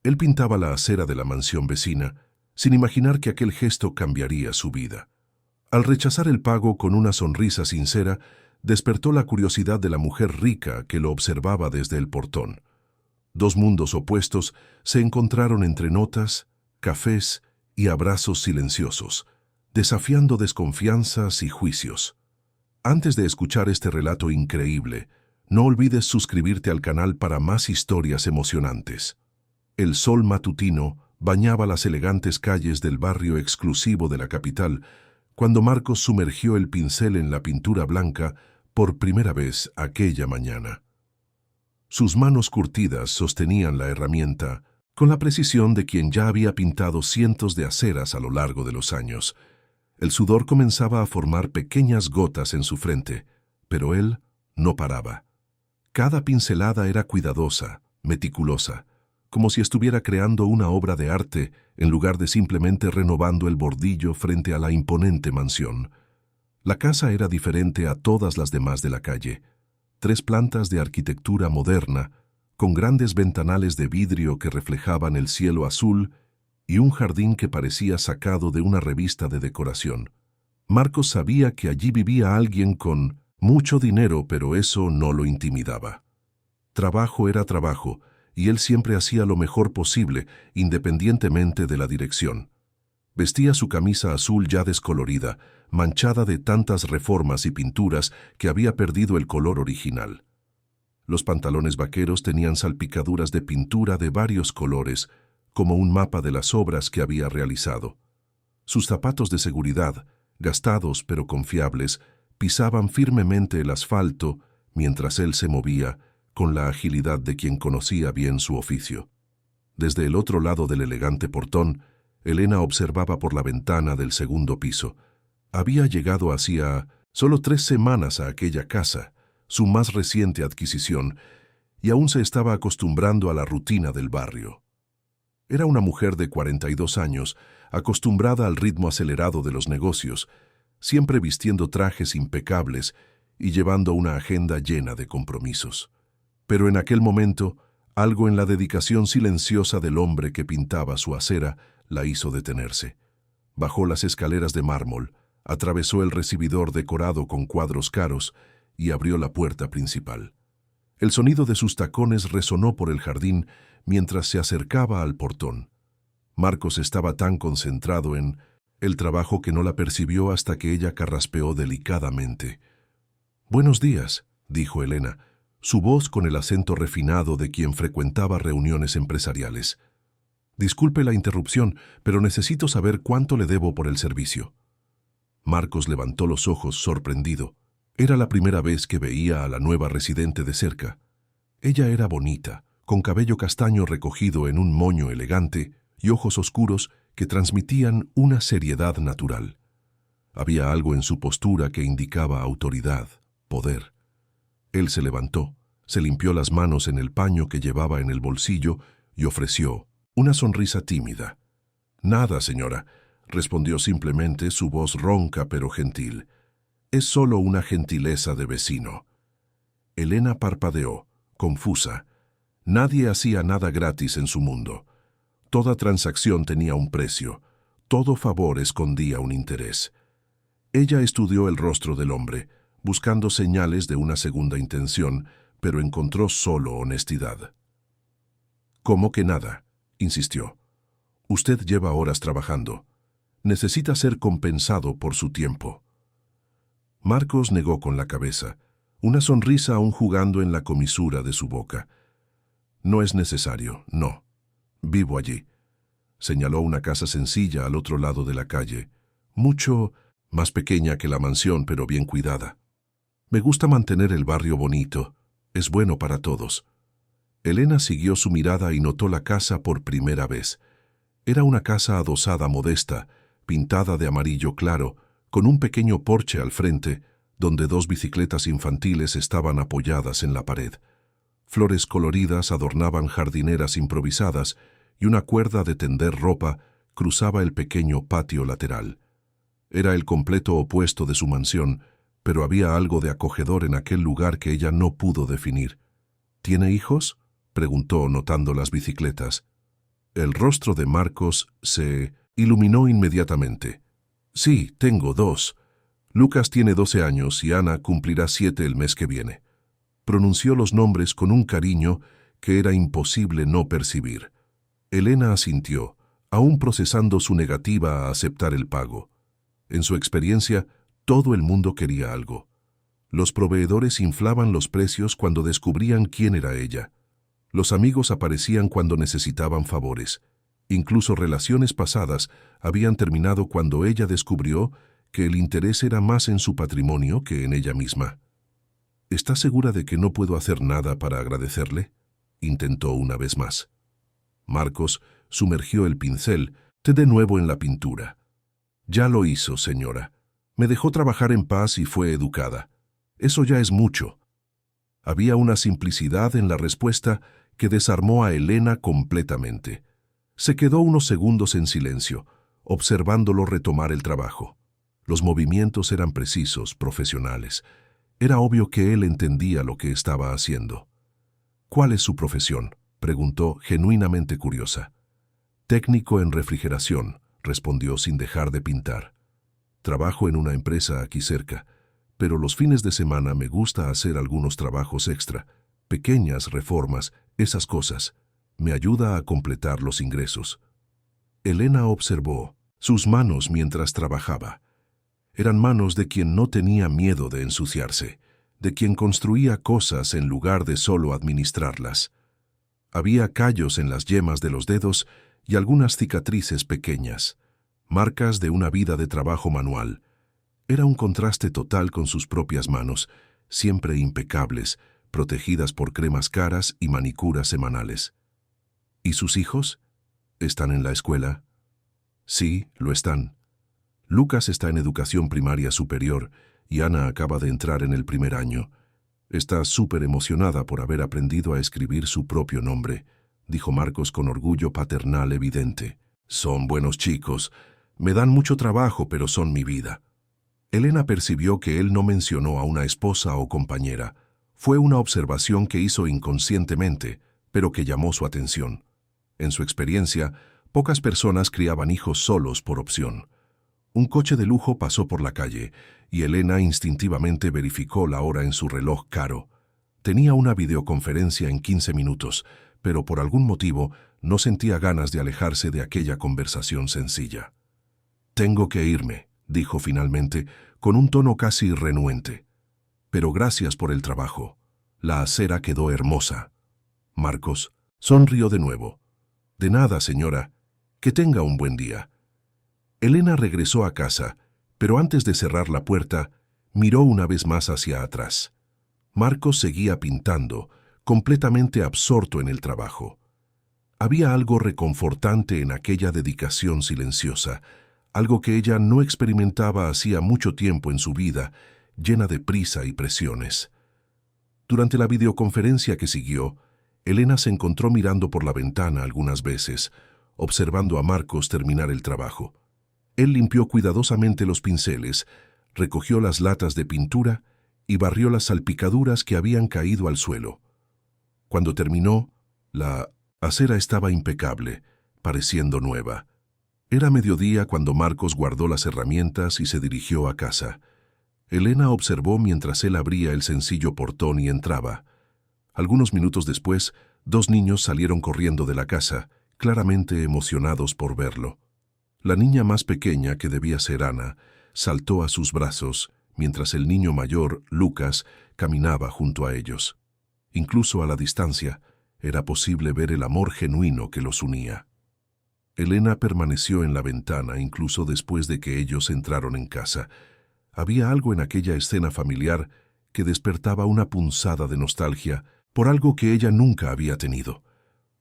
Él pintaba la acera de la mansión vecina, sin imaginar que aquel gesto cambiaría su vida. Al rechazar el pago con una sonrisa sincera, despertó la curiosidad de la mujer rica que lo observaba desde el portón. Dos mundos opuestos se encontraron entre notas, cafés y abrazos silenciosos, desafiando desconfianzas y juicios. Antes de escuchar este relato increíble, no olvides suscribirte al canal para más historias emocionantes. El sol matutino bañaba las elegantes calles del barrio exclusivo de la capital, cuando Marcos sumergió el pincel en la pintura blanca por primera vez aquella mañana. Sus manos curtidas sostenían la herramienta con la precisión de quien ya había pintado cientos de aceras a lo largo de los años. El sudor comenzaba a formar pequeñas gotas en su frente, pero él no paraba. Cada pincelada era cuidadosa, meticulosa, como si estuviera creando una obra de arte en lugar de simplemente renovando el bordillo frente a la imponente mansión. La casa era diferente a todas las demás de la calle. 3 plantas de arquitectura moderna, con grandes ventanales de vidrio que reflejaban el cielo azul y un jardín que parecía sacado de una revista de decoración. Marcos sabía que allí vivía alguien con mucho dinero, pero eso no lo intimidaba. Trabajo era trabajo, y él siempre hacía lo mejor posible, independientemente de la dirección. Vestía su camisa azul ya descolorida, manchada de tantas reformas y pinturas que había perdido el color original. Los pantalones vaqueros tenían salpicaduras de pintura de varios colores, como un mapa de las obras que había realizado. Sus zapatos de seguridad, gastados pero confiables, pisaban firmemente el asfalto mientras él se movía, con la agilidad de quien conocía bien su oficio. Desde el otro lado del elegante portón, Elena observaba por la ventana del segundo piso. Había llegado hacía solo 3 semanas a aquella casa, su más reciente adquisición, y aún se estaba acostumbrando a la rutina del barrio. Era una mujer de 42 años, acostumbrada al ritmo acelerado de los negocios, siempre vistiendo trajes impecables y llevando una agenda llena de compromisos. Pero en aquel momento, algo en la dedicación silenciosa del hombre que pintaba su acera la hizo detenerse. Bajó las escaleras de mármol, atravesó el recibidor decorado con cuadros caros y abrió la puerta principal. El sonido de sus tacones resonó por el jardín mientras se acercaba al portón. Marcos estaba tan concentrado en el trabajo que no la percibió hasta que ella carraspeó delicadamente. «Buenos días», dijo Elena, su voz con el acento refinado de quien frecuentaba reuniones empresariales. «Disculpe la interrupción, pero necesito saber cuánto le debo por el servicio». Marcos levantó los ojos sorprendido. Era la primera vez que veía a la nueva residente de cerca. Ella era bonita, con cabello castaño recogido en un moño elegante y ojos oscuros que transmitían una seriedad natural. Había algo en su postura que indicaba autoridad, poder. Él se levantó, se limpió las manos en el paño que llevaba en el bolsillo y ofreció una sonrisa tímida. «Nada, señora», respondió simplemente, su voz ronca pero gentil. «Es solo una gentileza de vecino». Elena parpadeó, confusa. Nadie hacía nada gratis en su mundo. Toda transacción tenía un precio, todo favor escondía un interés. Ella estudió el rostro del hombre, buscando señales de una segunda intención, pero encontró solo honestidad. «¿Cómo que nada?», insistió. «Usted lleva horas trabajando. Necesita ser compensado por su tiempo». Marcos negó con la cabeza, una sonrisa aún jugando en la comisura de su boca. «No es necesario, no. Vivo allí». Señaló una casa sencilla al otro lado de la calle, mucho más pequeña que la mansión, pero bien cuidada. «Me gusta mantener el barrio bonito. Es bueno para todos». Elena siguió su mirada y notó la casa por primera vez. Era una casa adosada modesta, pintada de amarillo claro, con un pequeño porche al frente, donde 2 bicicletas infantiles estaban apoyadas en la pared. Flores coloridas adornaban jardineras improvisadas y una cuerda de tender ropa cruzaba el pequeño patio lateral. Era el completo opuesto de su mansión, pero había algo de acogedor en aquel lugar que ella no pudo definir. «¿Tiene hijos?», preguntó, notando las bicicletas. El rostro de Marcos se iluminó inmediatamente. Sí, tengo 2. Lucas tiene 12 años y Ana cumplirá 7 el mes que viene. Pronunció los nombres con un cariño que era imposible no percibir. Elena asintió, aún procesando su negativa a aceptar el pago. En su experiencia, todo el mundo quería algo. Los proveedores inflaban los precios cuando descubrían quién era ella. Los amigos aparecían cuando necesitaban favores. Incluso relaciones pasadas habían terminado cuando ella descubrió que el interés era más en su patrimonio que en ella misma. ¿Está segura de que no puedo hacer nada para agradecerle?, intentó una vez más. Marcos sumergió el pincel de nuevo en la pintura. Ya lo hizo, señora. Me dejó trabajar en paz y fue educada. Eso ya es mucho. Había una simplicidad en la respuesta que desarmó a Elena completamente. Se quedó unos segundos en silencio, observándolo retomar el trabajo. Los movimientos eran precisos, profesionales. Era obvio que él entendía lo que estaba haciendo. ¿Cuál es su profesión?, preguntó, genuinamente curiosa. Técnico en refrigeración, respondió sin dejar de pintar. Trabajo en una empresa aquí cerca, pero los fines de semana me gusta hacer algunos trabajos extra, pequeñas reformas, esas cosas. Me ayuda a completar los ingresos. Elena observó sus manos mientras trabajaba. Eran manos de quien no tenía miedo de ensuciarse, de quien construía cosas en lugar de solo administrarlas. Había callos en las yemas de los dedos y algunas cicatrices pequeñas, marcas de una vida de trabajo manual. Era un contraste total con sus propias manos, siempre impecables, protegidas por cremas caras y manicuras semanales. ¿Y sus hijos? ¿Están en la escuela? Sí, lo están. Lucas está en educación primaria superior y Ana acaba de entrar en el primer año. Está súper emocionada por haber aprendido a escribir su propio nombre, dijo Marcos con orgullo paternal evidente. Son buenos chicos. Me dan mucho trabajo, pero son mi vida. Elena percibió que él no mencionó a una esposa o compañera. Fue una observación que hizo inconscientemente, pero que llamó su atención. En su experiencia, pocas personas criaban hijos solos por opción. Un coche de lujo pasó por la calle y Elena instintivamente verificó la hora en su reloj caro. Tenía una videoconferencia en 15 minutos, pero por algún motivo no sentía ganas de alejarse de aquella conversación sencilla. «Tengo que irme», dijo finalmente, con un tono casi renuente. «Pero gracias por el trabajo. La acera quedó hermosa». Marcos sonrió de nuevo. «De nada, señora. Que tenga un buen día». Elena regresó a casa, pero antes de cerrar la puerta, miró una vez más hacia atrás. Marcos seguía pintando, completamente absorto en el trabajo. Había algo reconfortante en aquella dedicación silenciosa, algo que ella no experimentaba hacía mucho tiempo en su vida, llena de prisa y presiones. Durante la videoconferencia que siguió, Elena se encontró mirando por la ventana algunas veces, observando a Marcos terminar el trabajo. Él limpió cuidadosamente los pinceles, recogió las latas de pintura y barrió las salpicaduras que habían caído al suelo. Cuando terminó, la acera estaba impecable, pareciendo nueva. Era mediodía cuando Marcos guardó las herramientas y se dirigió a casa. Elena observó mientras él abría el sencillo portón y entraba. Algunos minutos después, 2 niños salieron corriendo de la casa, claramente emocionados por verlo. La niña más pequeña, que debía ser Ana, saltó a sus brazos, mientras el niño mayor, Lucas, caminaba junto a ellos. Incluso a la distancia, era posible ver el amor genuino que los unía. Elena permaneció en la ventana incluso después de que ellos entraron en casa. Había algo en aquella escena familiar que despertaba una punzada de nostalgia por algo que ella nunca había tenido.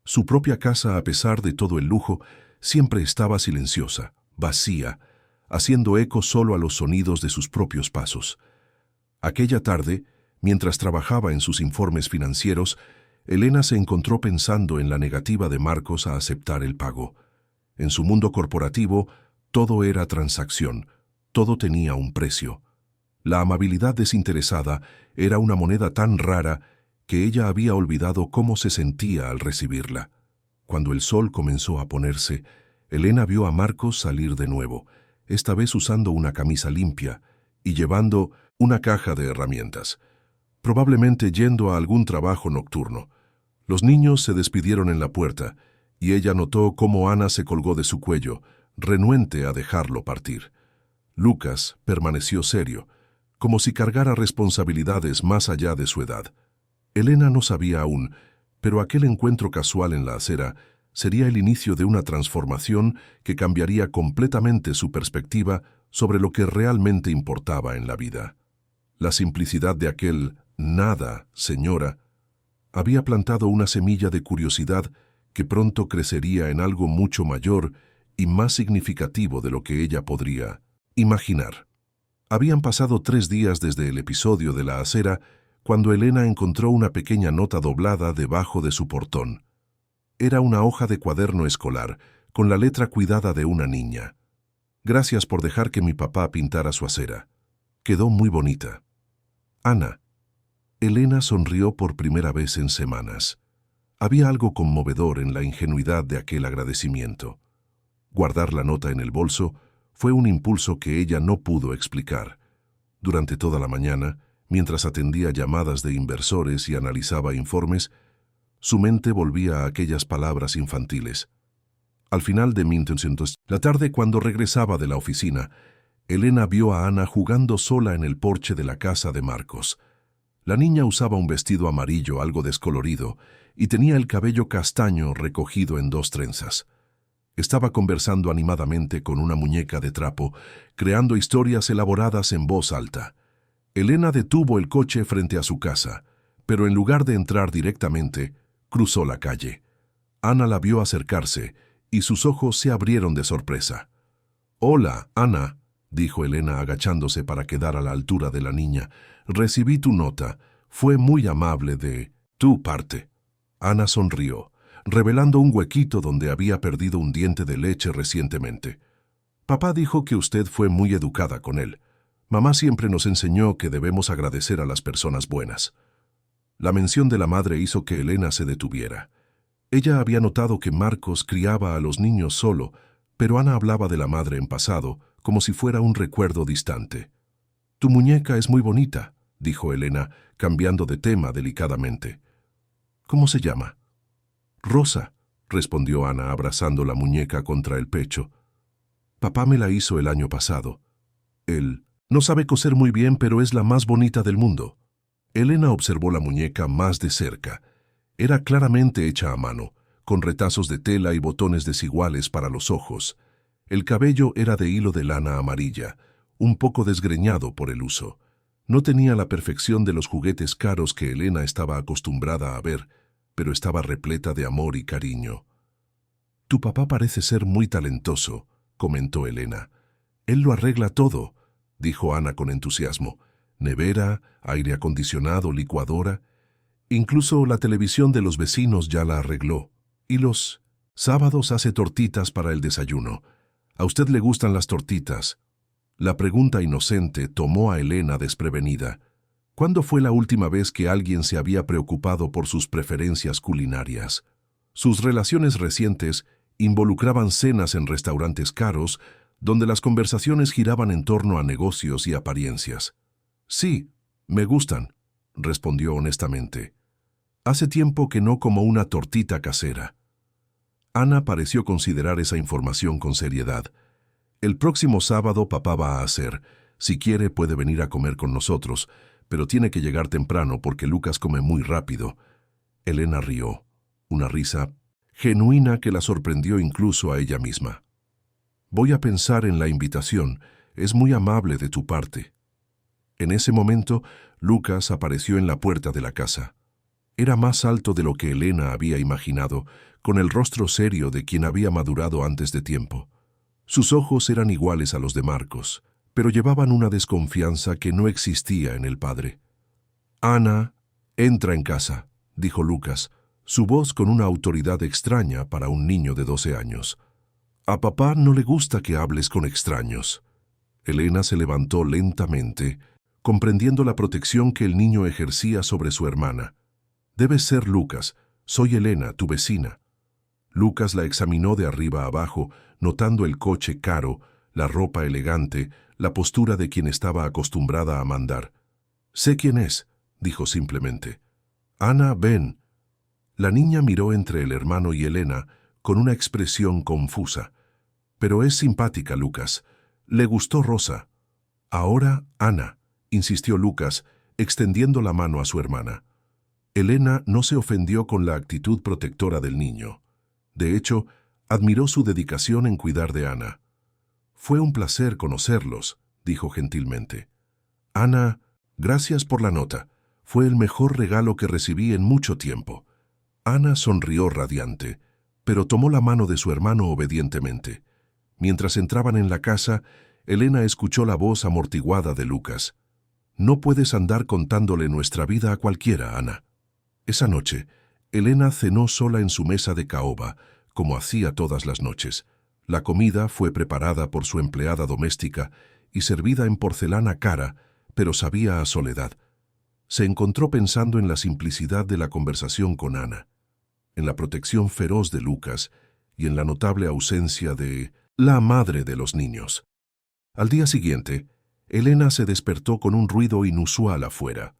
Su propia casa, a pesar de todo el lujo, siempre estaba silenciosa, vacía, haciendo eco solo a los sonidos de sus propios pasos. Aquella tarde, mientras trabajaba en sus informes financieros, Elena se encontró pensando en la negativa de Marcos a aceptar el pago. En su mundo corporativo, todo era transacción, todo tenía un precio. La amabilidad desinteresada era una moneda tan rara que ella había olvidado cómo se sentía al recibirla. Cuando el sol comenzó a ponerse, Elena vio a Marcos salir de nuevo, esta vez usando una camisa limpia y llevando una caja de herramientas, probablemente yendo a algún trabajo nocturno. Los niños se despidieron en la puerta y ella notó cómo Ana se colgó de su cuello, renuente a dejarlo partir. Lucas permaneció serio, como si cargara responsabilidades más allá de su edad. Elena no sabía aún, pero aquel encuentro casual en la acera sería el inicio de una transformación que cambiaría completamente su perspectiva sobre lo que realmente importaba en la vida. La simplicidad de aquel «nada, señora» había plantado una semilla de curiosidad que pronto crecería en algo mucho mayor y más significativo de lo que ella podría imaginar. Habían pasado 3 días desde el episodio de la acera cuando Elena encontró una pequeña nota doblada debajo de su portón. Era una hoja de cuaderno escolar, con la letra cuidada de una niña. «Gracias por dejar que mi papá pintara su acera. Quedó muy bonita. Ana». Elena sonrió por primera vez en semanas. Había algo conmovedor en la ingenuidad de aquel agradecimiento. Guardar la nota en el bolso fue un impulso que ella no pudo explicar. Durante toda la mañana, mientras atendía llamadas de inversores y analizaba informes, su mente volvía a aquellas palabras infantiles. Al final de 1900, la tarde cuando regresaba de la oficina, Elena vio a Ana jugando sola en el porche de la casa de Marcos. La niña usaba un vestido amarillo algo descolorido y tenía el cabello castaño recogido en 2 trenzas. Estaba conversando animadamente con una muñeca de trapo, creando historias elaboradas en voz alta. Elena detuvo el coche frente a su casa, pero en lugar de entrar directamente, cruzó la calle. Ana la vio acercarse y sus ojos se abrieron de sorpresa. «Hola, Ana», dijo Elena agachándose para quedar a la altura de la niña. «Recibí tu nota. Fue muy amable de tu parte». Ana sonrió, revelando un huequito donde había perdido un diente de leche recientemente. «Papá dijo que usted fue muy educada con él. Mamá siempre nos enseñó que debemos agradecer a las personas buenas». La mención de la madre hizo que Elena se detuviera. Ella había notado que Marcos criaba a los niños solo, pero Ana hablaba de la madre en pasado, como si fuera un recuerdo distante. «Tu muñeca es muy bonita», dijo Elena, cambiando de tema delicadamente. «¿Cómo se llama?» «Rosa», respondió Ana abrazando la muñeca contra el pecho. «Papá me la hizo el año pasado. Él no sabe coser muy bien, pero es la más bonita del mundo». Elena observó la muñeca más de cerca. Era claramente hecha a mano, con retazos de tela y botones desiguales para los ojos. El cabello era de hilo de lana amarilla, un poco desgreñado por el uso. No tenía la perfección de los juguetes caros que Elena estaba acostumbrada a ver, pero estaba repleta de amor y cariño. «Tu papá parece ser muy talentoso», comentó Elena. «Él lo arregla todo», dijo Ana con entusiasmo. «Nevera, aire acondicionado, licuadora. Incluso la televisión de los vecinos ya la arregló. Y los sábados hace tortitas para el desayuno. ¿A usted le gustan las tortitas?». La pregunta inocente tomó a Elena desprevenida. ¿Cuándo fue la última vez que alguien se había preocupado por sus preferencias culinarias? Sus relaciones recientes involucraban cenas en restaurantes caros, donde las conversaciones giraban en torno a negocios y apariencias. «Sí, me gustan», respondió honestamente. «Hace tiempo que no como una tortita casera». Ana pareció considerar esa información con seriedad. «El próximo sábado papá va a hacer. Si quiere puede venir a comer con nosotros, pero tiene que llegar temprano porque Lucas come muy rápido». Elena rió, una risa genuina que la sorprendió incluso a ella misma. «Voy a pensar en la invitación. Es muy amable de tu parte». En ese momento, Lucas apareció en la puerta de la casa. Era más alto de lo que Elena había imaginado, con el rostro serio de quien había madurado antes de tiempo. Sus ojos eran iguales a los de Marcos, pero llevaban una desconfianza que no existía en el padre. «Ana, entra en casa», dijo Lucas, su voz con una autoridad extraña para un niño de 12 años. «A papá no le gusta que hables con extraños». Elena se levantó lentamente, comprendiendo la protección que el niño ejercía sobre su hermana. «Debes ser Lucas. Soy Elena, tu vecina». Lucas la examinó de arriba a abajo, notando el coche caro, la ropa elegante, la postura de quien estaba acostumbrada a mandar. «Sé quién es», dijo simplemente. «Ana, ven». La niña miró entre el hermano y Elena con una expresión confusa. «Pero es simpática, Lucas. Le gustó Rosa». «Ahora, Ana», insistió Lucas, extendiendo la mano a su hermana. Elena no se ofendió con la actitud protectora del niño. De hecho, admiró su dedicación en cuidar de Ana. «Fue un placer conocerlos», dijo gentilmente. «Ana, gracias por la nota. Fue el mejor regalo que recibí en mucho tiempo». Ana sonrió radiante, pero tomó la mano de su hermano obedientemente. Mientras entraban en la casa, Elena escuchó la voz amortiguada de Lucas. «No puedes andar contándole nuestra vida a cualquiera, Ana». Esa noche, Elena cenó sola en su mesa de caoba, como hacía todas las noches. La comida fue preparada por su empleada doméstica y servida en porcelana cara, pero sabía a soledad. Se encontró pensando en la simplicidad de la conversación con Ana, en la protección feroz de Lucas y en la notable ausencia de la madre de los niños. Al día siguiente, Elena se despertó con un ruido inusual afuera.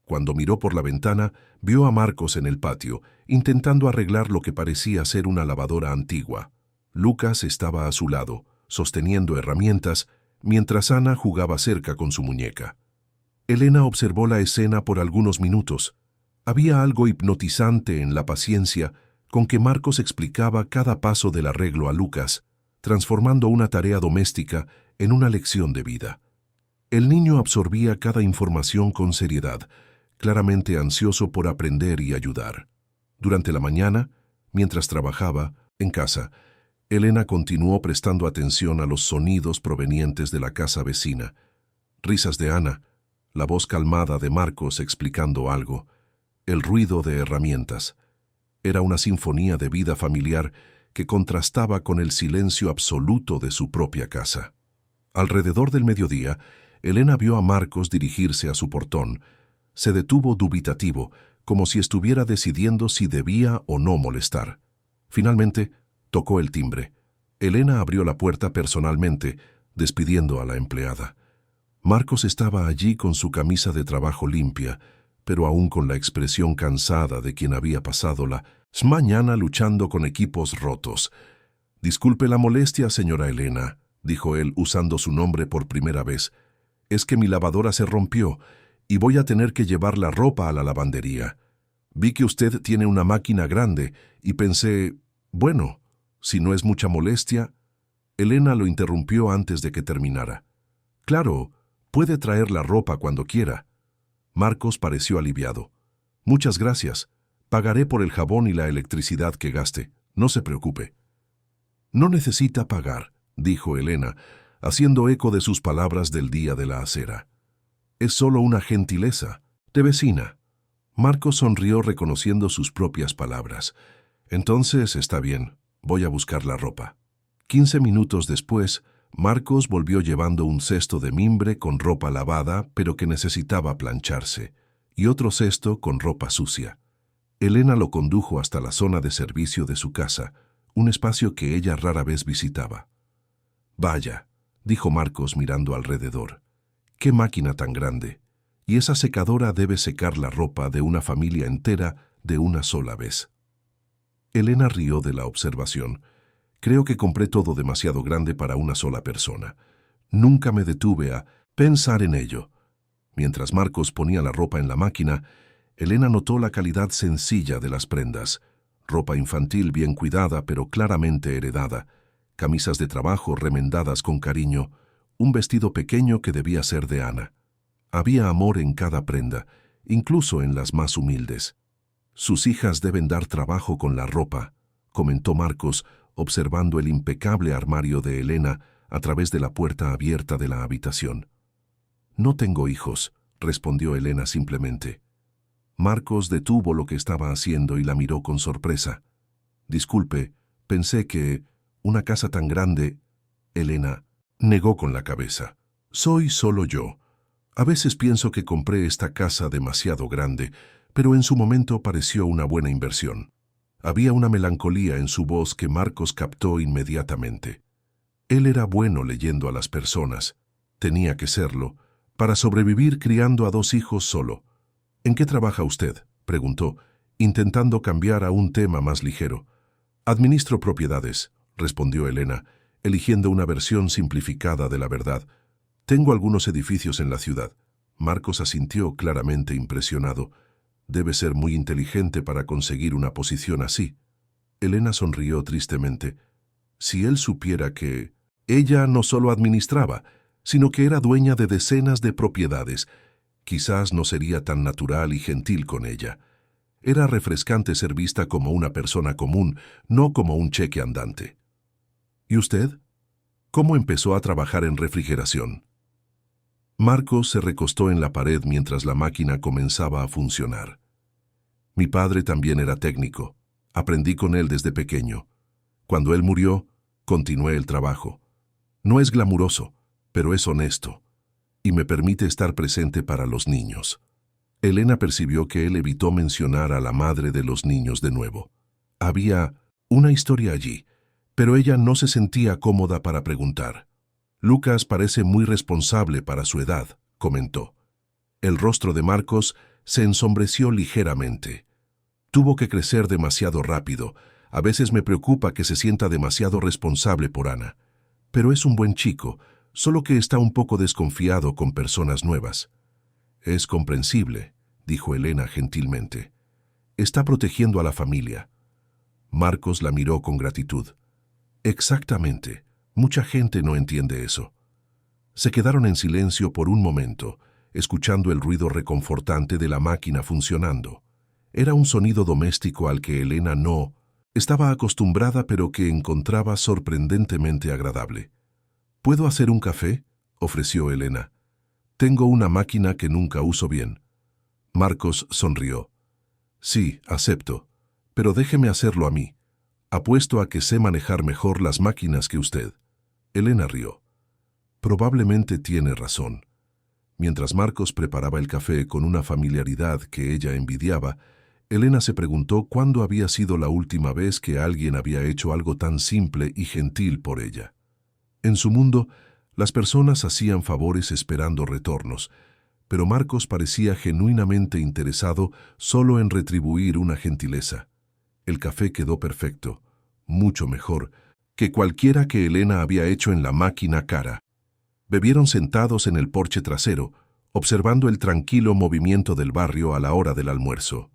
Cuando miró por la ventana, vio a Marcos en el patio, intentando arreglar lo que parecía ser una lavadora antigua. Lucas estaba a su lado, sosteniendo herramientas, mientras Ana jugaba cerca con su muñeca. Elena observó la escena por algunos minutos. Había algo hipnotizante en la paciencia con que Marcos explicaba cada paso del arreglo a Lucas, transformando una tarea doméstica en una lección de vida. El niño absorbía cada información con seriedad, claramente ansioso por aprender y ayudar. Durante la mañana, mientras trabajaba en casa, Elena continuó prestando atención a los sonidos provenientes de la casa vecina. Risas de Ana, la voz calmada de Marcos explicando algo, el ruido de herramientas. Era una sinfonía de vida familiar que contrastaba con el silencio absoluto de su propia casa. Alrededor del mediodía, Elena vio a Marcos dirigirse a su portón. Se detuvo dubitativo, como si estuviera decidiendo si debía o no molestar. Finalmente, tocó el timbre. Elena abrió la puerta personalmente, despidiendo a la empleada. Marcos estaba allí con su camisa de trabajo limpia, pero aún con la expresión cansada de quien había pasado la mañana luchando con equipos rotos. «Disculpe la molestia, señora Elena», dijo él usando su nombre por primera vez. «Es que mi lavadora se rompió y voy a tener que llevar la ropa a la lavandería. Vi que usted tiene una máquina grande y pensé, bueno, si no es mucha molestia». Elena lo interrumpió antes de que terminara. «Claro, puede traer la ropa cuando quiera». Marcos pareció aliviado. «Muchas gracias. Pagaré por el jabón y la electricidad que gaste. No se preocupe». «No necesita pagar», dijo Elena, haciendo eco de sus palabras del día de la acera. «Es solo una gentileza, de vecina». Marcos sonrió reconociendo sus propias palabras. «Entonces está bien, voy a buscar la ropa». 15 minutos después, Marcos volvió llevando un cesto de mimbre con ropa lavada, pero que necesitaba plancharse, y otro cesto con ropa sucia. Elena lo condujo hasta la zona de servicio de su casa, un espacio que ella rara vez visitaba. «Vaya», dijo Marcos mirando alrededor, «qué máquina tan grande. Y esa secadora debe secar la ropa de una familia entera de una sola vez». Elena rió de la observación. «Creo que compré todo demasiado grande para una sola persona. Nunca me detuve a pensar en ello». Mientras Marcos ponía la ropa en la máquina, Elena notó la calidad sencilla de las prendas. Ropa infantil bien cuidada pero claramente heredada, camisas de trabajo remendadas con cariño, un vestido pequeño que debía ser de Ana. Había amor en cada prenda, incluso en las más humildes. «Sus hijas deben dar trabajo con la ropa», comentó Marcos, observando el impecable armario de Elena a través de la puerta abierta de la habitación. «No tengo hijos», respondió Elena simplemente. Marcos detuvo lo que estaba haciendo y la miró con sorpresa. «Disculpe, pensé que una casa tan grande...» Elena negó con la cabeza. «Soy solo yo. A veces pienso que compré esta casa demasiado grande, pero en su momento pareció una buena inversión». Había una melancolía en su voz que Marcos captó inmediatamente. Él era bueno leyendo a las personas. Tenía que serlo, para sobrevivir criando a 2 hijos solo. ¿En qué trabaja usted?, preguntó, intentando cambiar a un tema más ligero. Administro propiedades, respondió Elena, eligiendo una versión simplificada de la verdad. Tengo algunos edificios en la ciudad. Marcos asintió, claramente impresionado. Debe ser muy inteligente para conseguir una posición así. Elena sonrió tristemente. Si él supiera que ella no solo administraba, sino que era dueña de decenas de propiedades, quizás no sería tan natural y gentil con ella. Era refrescante ser vista como una persona común, no como un cheque andante. ¿Y usted? ¿Cómo empezó a trabajar en refrigeración? Marcos se recostó en la pared mientras la máquina comenzaba a funcionar. Mi padre también era técnico. Aprendí con él desde pequeño. Cuando él murió, continué el trabajo. No es glamuroso, pero es honesto, y me permite estar presente para los niños. Elena percibió que él evitó mencionar a la madre de los niños de nuevo. Había una historia allí, pero ella no se sentía cómoda para preguntar. Lucas parece muy responsable para su edad, comentó. El rostro de Marcos se ensombreció ligeramente. Tuvo que crecer demasiado rápido. A veces me preocupa que se sienta demasiado responsable por Ana. Pero es un buen chico, solo que está un poco desconfiado con personas nuevas. Es comprensible, dijo Elena gentilmente. Está protegiendo a la familia. Marcos la miró con gratitud. Exactamente. Mucha gente no entiende eso. Se quedaron en silencio por un momento, escuchando el ruido reconfortante de la máquina funcionando. Era un sonido doméstico al que Elena no estaba acostumbrada, pero que encontraba sorprendentemente agradable. ¿Puedo hacer un café?, ofreció Elena. Tengo una máquina que nunca uso bien. Marcos sonrió. Sí, acepto, pero déjeme hacerlo a mí. Apuesto a que sé manejar mejor las máquinas que usted. Elena rió. Probablemente tiene razón. Mientras Marcos preparaba el café con una familiaridad que ella envidiaba, Elena se preguntó cuándo había sido la última vez que alguien había hecho algo tan simple y gentil por ella. En su mundo, las personas hacían favores esperando retornos, pero Marcos parecía genuinamente interesado solo en retribuir una gentileza. El café quedó perfecto, mucho mejor que cualquiera que Elena había hecho en la máquina cara. Bebieron sentados en el porche trasero, observando el tranquilo movimiento del barrio a la hora del almuerzo.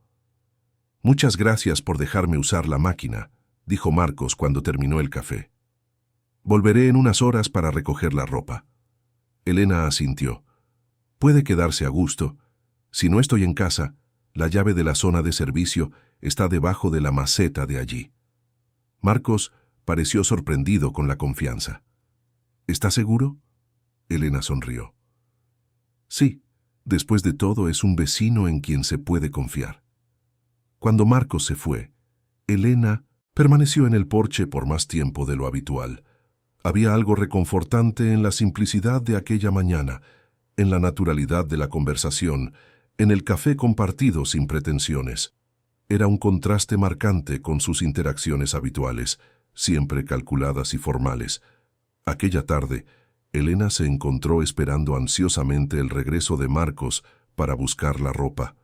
Muchas gracias por dejarme usar la máquina, dijo Marcos cuando terminó el café. Volveré en unas horas para recoger la ropa. Elena asintió. Puede quedarse a gusto. Si no estoy en casa, la llave de la zona de servicio está debajo de la maceta de allí. Marcos pareció sorprendido con la confianza. ¿Está seguro? Elena sonrió. Sí, después de todo es un vecino en quien se puede confiar. Cuando Marcos se fue, Elena permaneció en el porche por más tiempo de lo habitual. Había algo reconfortante en la simplicidad de aquella mañana, en la naturalidad de la conversación, en el café compartido sin pretensiones. Era un contraste marcante con sus interacciones habituales, siempre calculadas y formales. Aquella tarde, Elena se encontró esperando ansiosamente el regreso de Marcos para buscar la ropa.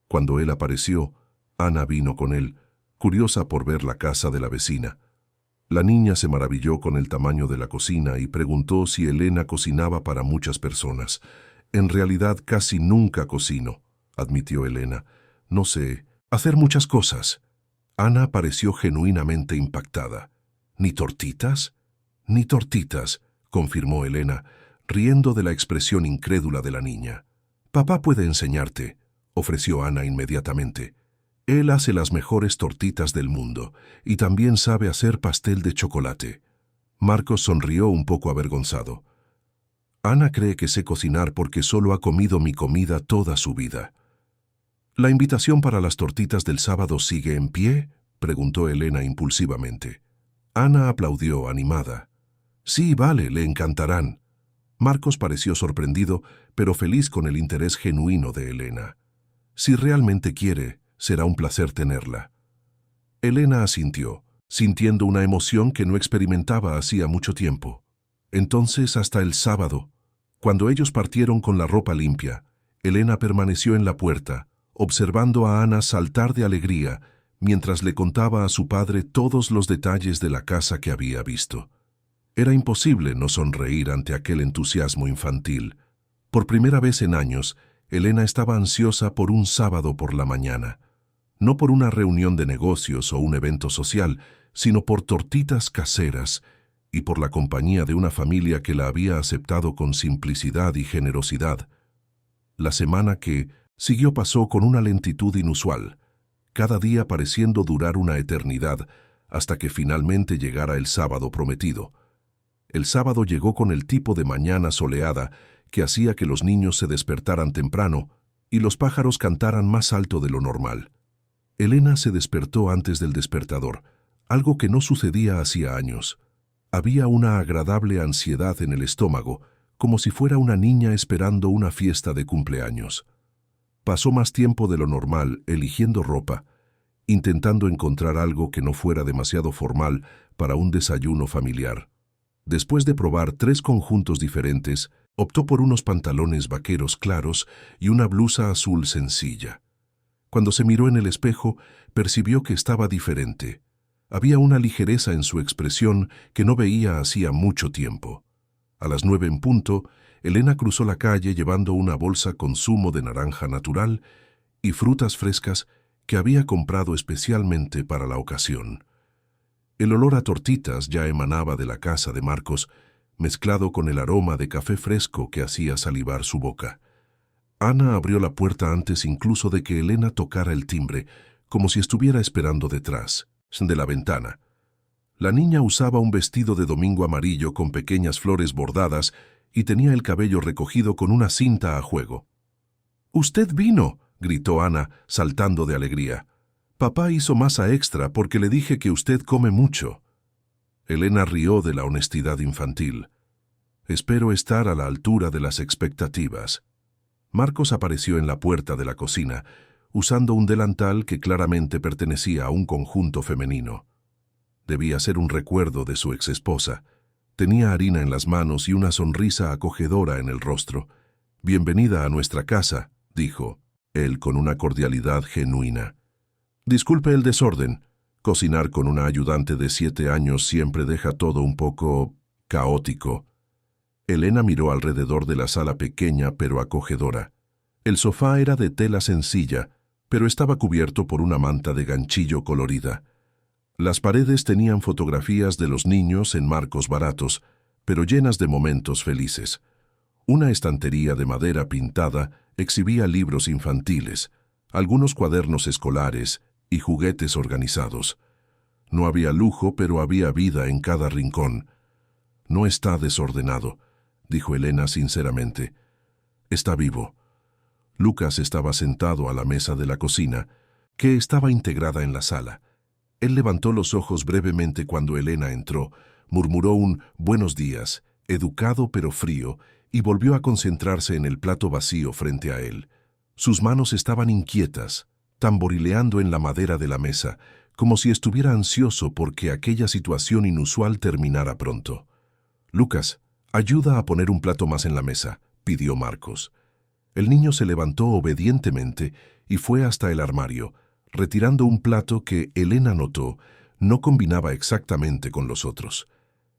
Cuando él apareció, Ana vino con él, curiosa por ver la casa de la vecina. La niña se maravilló con el tamaño de la cocina y preguntó si Elena cocinaba para muchas personas. En realidad casi nunca cocino, admitió Elena. No sé hacer muchas cosas. Ana pareció genuinamente impactada. ¿Ni tortitas? Ni tortitas, confirmó Elena, riendo de la expresión incrédula de la niña. Papá puede enseñarte, ofreció Ana inmediatamente. Él hace las mejores tortitas del mundo y también sabe hacer pastel de chocolate. Marcos sonrió un poco avergonzado. Ana cree que sé cocinar porque solo ha comido mi comida toda su vida. ¿La invitación para las tortitas del sábado sigue en pie?, preguntó Elena impulsivamente. Ana aplaudió, animada. Sí, vale, le encantarán. Marcos pareció sorprendido, pero feliz con el interés genuino de Elena. Si realmente quiere, será un placer tenerla. Elena asintió, sintiendo una emoción que no experimentaba hacía mucho tiempo. Entonces, hasta el sábado, cuando ellos partieron con la ropa limpia, Elena permaneció en la puerta, observando a Ana saltar de alegría mientras le contaba a su padre todos los detalles de la casa que había visto. Era imposible no sonreír ante aquel entusiasmo infantil. Por primera vez en años, Elena estaba ansiosa por un sábado por la mañana. No por una reunión de negocios o un evento social, sino por tortitas caseras y por la compañía de una familia que la había aceptado con simplicidad y generosidad. La semana que siguió pasó con una lentitud inusual, cada día pareciendo durar una eternidad, hasta que finalmente llegara el sábado prometido. El sábado llegó con el tipo de mañana soleada que hacía que los niños se despertaran temprano y los pájaros cantaran más alto de lo normal. Elena se despertó antes del despertador, algo que no sucedía hacía años. Había una agradable ansiedad en el estómago, como si fuera una niña esperando una fiesta de cumpleaños. Pasó más tiempo de lo normal eligiendo ropa, intentando encontrar algo que no fuera demasiado formal para un desayuno familiar. Después de probar 3 conjuntos diferentes, optó por unos pantalones vaqueros claros y una blusa azul sencilla. Cuando se miró en el espejo, percibió que estaba diferente. Había una ligereza en su expresión que no veía hacía mucho tiempo. A las 9 en punto, Elena cruzó la calle llevando una bolsa con zumo de naranja natural y frutas frescas que había comprado especialmente para la ocasión. El olor a tortitas ya emanaba de la casa de Marcos, mezclado con el aroma de café fresco que hacía salivar su boca. Ana abrió la puerta antes incluso de que Elena tocara el timbre, como si estuviera esperando detrás, de la ventana. La niña usaba un vestido de domingo amarillo con pequeñas flores bordadas y tenía el cabello recogido con una cinta a juego. «¡Usted vino!», gritó Ana, saltando de alegría. «Papá hizo masa extra porque le dije que usted come mucho». Elena rió de la honestidad infantil. «Espero estar a la altura de las expectativas». Marcos apareció en la puerta de la cocina, usando un delantal que claramente pertenecía a un conjunto femenino. Debía ser un recuerdo de su exesposa. Tenía harina en las manos y una sonrisa acogedora en el rostro. «Bienvenida a nuestra casa», dijo, él con una cordialidad genuina. «Disculpe el desorden. Cocinar con una ayudante de 7 años siempre deja todo un poco caótico». Elena miró alrededor de la sala pequeña pero acogedora. El sofá era de tela sencilla, pero estaba cubierto por una manta de ganchillo colorida. Las paredes tenían fotografías de los niños en marcos baratos, pero llenas de momentos felices. Una estantería de madera pintada exhibía libros infantiles, algunos cuadernos escolares y juguetes organizados. No había lujo, pero había vida en cada rincón. «No está desordenado», dijo Elena sinceramente. «Está vivo». Lucas estaba sentado a la mesa de la cocina, que estaba integrada en la sala. Él levantó los ojos brevemente cuando Elena entró, murmuró un «buenos días», educado pero frío, y volvió a concentrarse en el plato vacío frente a él. Sus manos estaban inquietas, tamborileando en la madera de la mesa, como si estuviera ansioso porque aquella situación inusual terminara pronto. «Lucas, ayuda a poner un plato más en la mesa», pidió Marcos. El niño se levantó obedientemente y fue hasta el armario, retirando un plato que Elena notó no combinaba exactamente con los otros.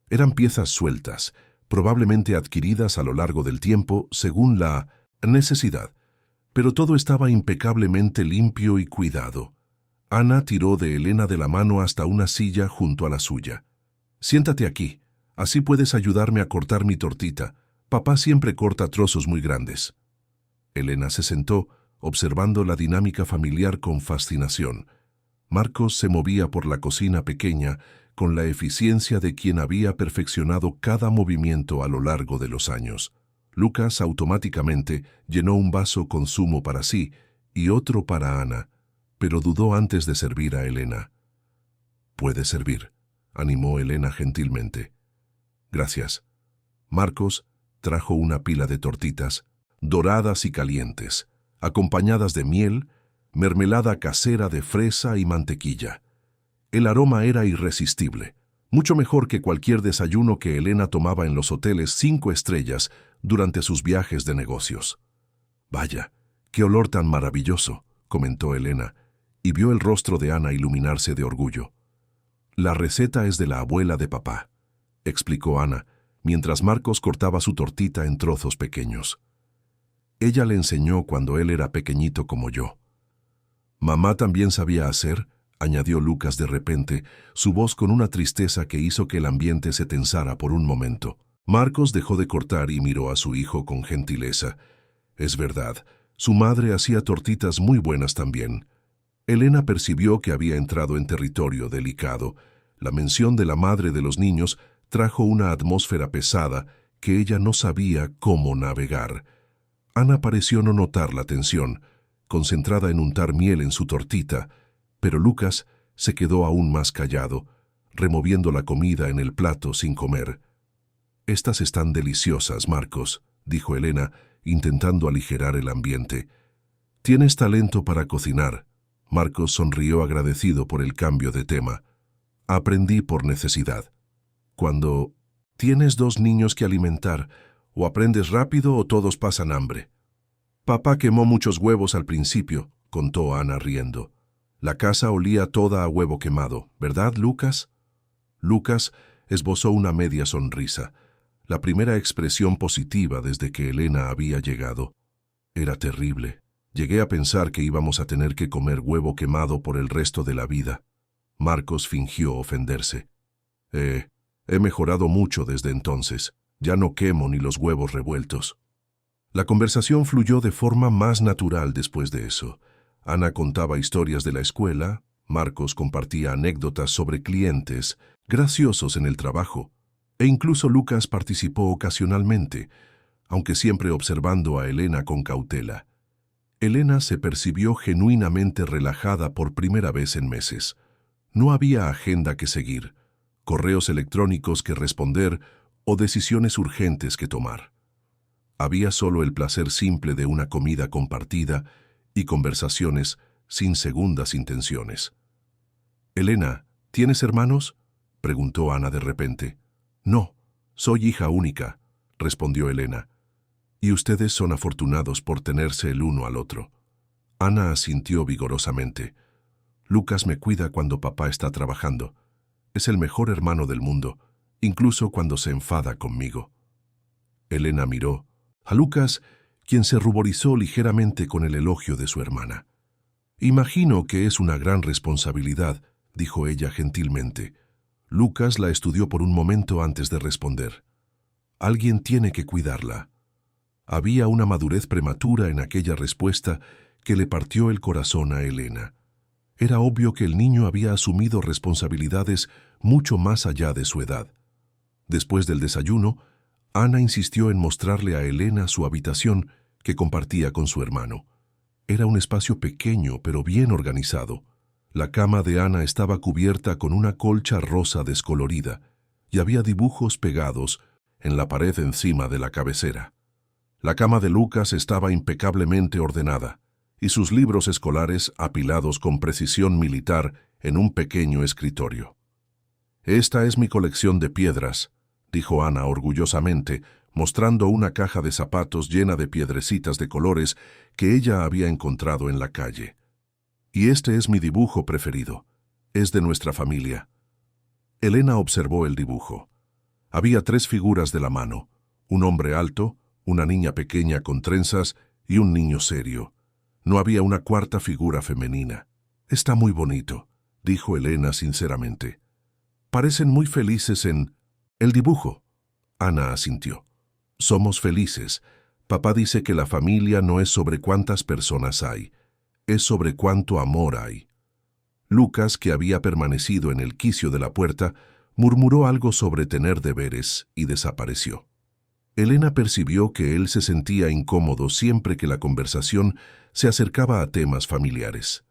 Eran piezas sueltas, probablemente adquiridas a lo largo del tiempo según la necesidad, pero todo estaba impecablemente limpio y cuidado. Ana tiró de Elena de la mano hasta una silla junto a la suya. «Siéntate aquí, así puedes ayudarme a cortar mi tortita. Papá siempre corta trozos muy grandes». Elena se sentó, observando la dinámica familiar con fascinación. Marcos se movía por la cocina pequeña con la eficiencia de quien había perfeccionado cada movimiento a lo largo de los años. Lucas automáticamente llenó un vaso con zumo para sí y otro para Ana, pero dudó antes de servir a Elena. «Puede servir», animó Elena gentilmente. «Gracias». Marcos trajo una pila de tortitas, doradas y calientes, acompañadas de miel, mermelada casera de fresa y mantequilla. El aroma era irresistible, mucho mejor que cualquier desayuno que Elena tomaba en los hoteles 5 estrellas durante sus viajes de negocios. «Vaya, qué olor tan maravilloso», comentó Elena, y vio el rostro de Ana iluminarse de orgullo. «La receta es de la abuela de papá», explicó Ana, mientras Marcos cortaba su tortita en trozos pequeños. «Ella le enseñó cuando él era pequeñito como yo». «Mamá también sabía hacer», añadió Lucas de repente, su voz con una tristeza que hizo que el ambiente se tensara por un momento. Marcos dejó de cortar y miró a su hijo con gentileza. Es verdad, su madre hacía tortitas muy buenas también. Elena percibió que había entrado en territorio delicado. La mención de la madre de los niños trajo una atmósfera pesada que ella no sabía cómo navegar. Ana pareció no notar la tensión, concentrada en untar miel en su tortita, pero Lucas se quedó aún más callado, removiendo la comida en el plato sin comer. «Estas están deliciosas, Marcos», dijo Elena, intentando aligerar el ambiente. «Tienes talento para cocinar». Marcos sonrió agradecido por el cambio de tema. «Aprendí por necesidad. Cuando tienes 2 niños que alimentar, o aprendes rápido o todos pasan hambre». «Papá quemó muchos huevos al principio», contó Ana riendo. «La casa olía toda a huevo quemado, ¿verdad, Lucas?» Lucas esbozó una media sonrisa, la primera expresión positiva desde que Elena había llegado. «Era terrible. Llegué a pensar que íbamos a tener que comer huevo quemado por el resto de la vida». Marcos fingió ofenderse. He mejorado mucho desde entonces. Ya no quemo ni los huevos revueltos». La conversación fluyó de forma más natural después de eso. Ana contaba historias de la escuela, Marcos compartía anécdotas sobre clientes graciosos en el trabajo, e incluso Lucas participó ocasionalmente, aunque siempre observando a Elena con cautela. Elena se percibió genuinamente relajada por primera vez en meses. No había agenda que seguir, correos electrónicos que responder o decisiones urgentes que tomar. Había solo el placer simple de una comida compartida y conversaciones sin segundas intenciones. «Elena, ¿tienes hermanos?», preguntó Ana de repente. «No, soy hija única», respondió Elena. «Y ustedes son afortunados por tenerse el uno al otro». Ana asintió vigorosamente. «Lucas me cuida cuando papá está trabajando. Es el mejor hermano del mundo, incluso cuando se enfada conmigo». Elena miró a Lucas, quien se ruborizó ligeramente con el elogio de su hermana. «Imagino que es una gran responsabilidad», dijo ella gentilmente. Lucas la estudió por un momento antes de responder. «Alguien tiene que cuidarla». Había una madurez prematura en aquella respuesta que le partió el corazón a Elena. Era obvio que el niño había asumido responsabilidades mucho más allá de su edad. Después del desayuno, Ana insistió en mostrarle a Elena su habitación que compartía con su hermano. Era un espacio pequeño pero bien organizado. La cama de Ana estaba cubierta con una colcha rosa descolorida y había dibujos pegados en la pared encima de la cabecera. La cama de Lucas estaba impecablemente ordenada y sus libros escolares apilados con precisión militar en un pequeño escritorio. «Esta es mi colección de piedras», dijo Ana orgullosamente, mostrando una caja de zapatos llena de piedrecitas de colores que ella había encontrado en la calle. «Y este es mi dibujo preferido. Es de nuestra familia». Elena observó el dibujo. Había 3 figuras de la mano: un hombre alto, una niña pequeña con trenzas y un niño serio. No había una cuarta figura femenina. «Está muy bonito», dijo Elena sinceramente. «Parecen muy felices en el dibujo». Ana asintió. «Somos felices. Papá dice que la familia no es sobre cuántas personas hay, es sobre cuánto amor hay». Lucas, que había permanecido en el quicio de la puerta, murmuró algo sobre tener deberes y desapareció. Elena percibió que él se sentía incómodo siempre que la conversación se acercaba a temas familiares.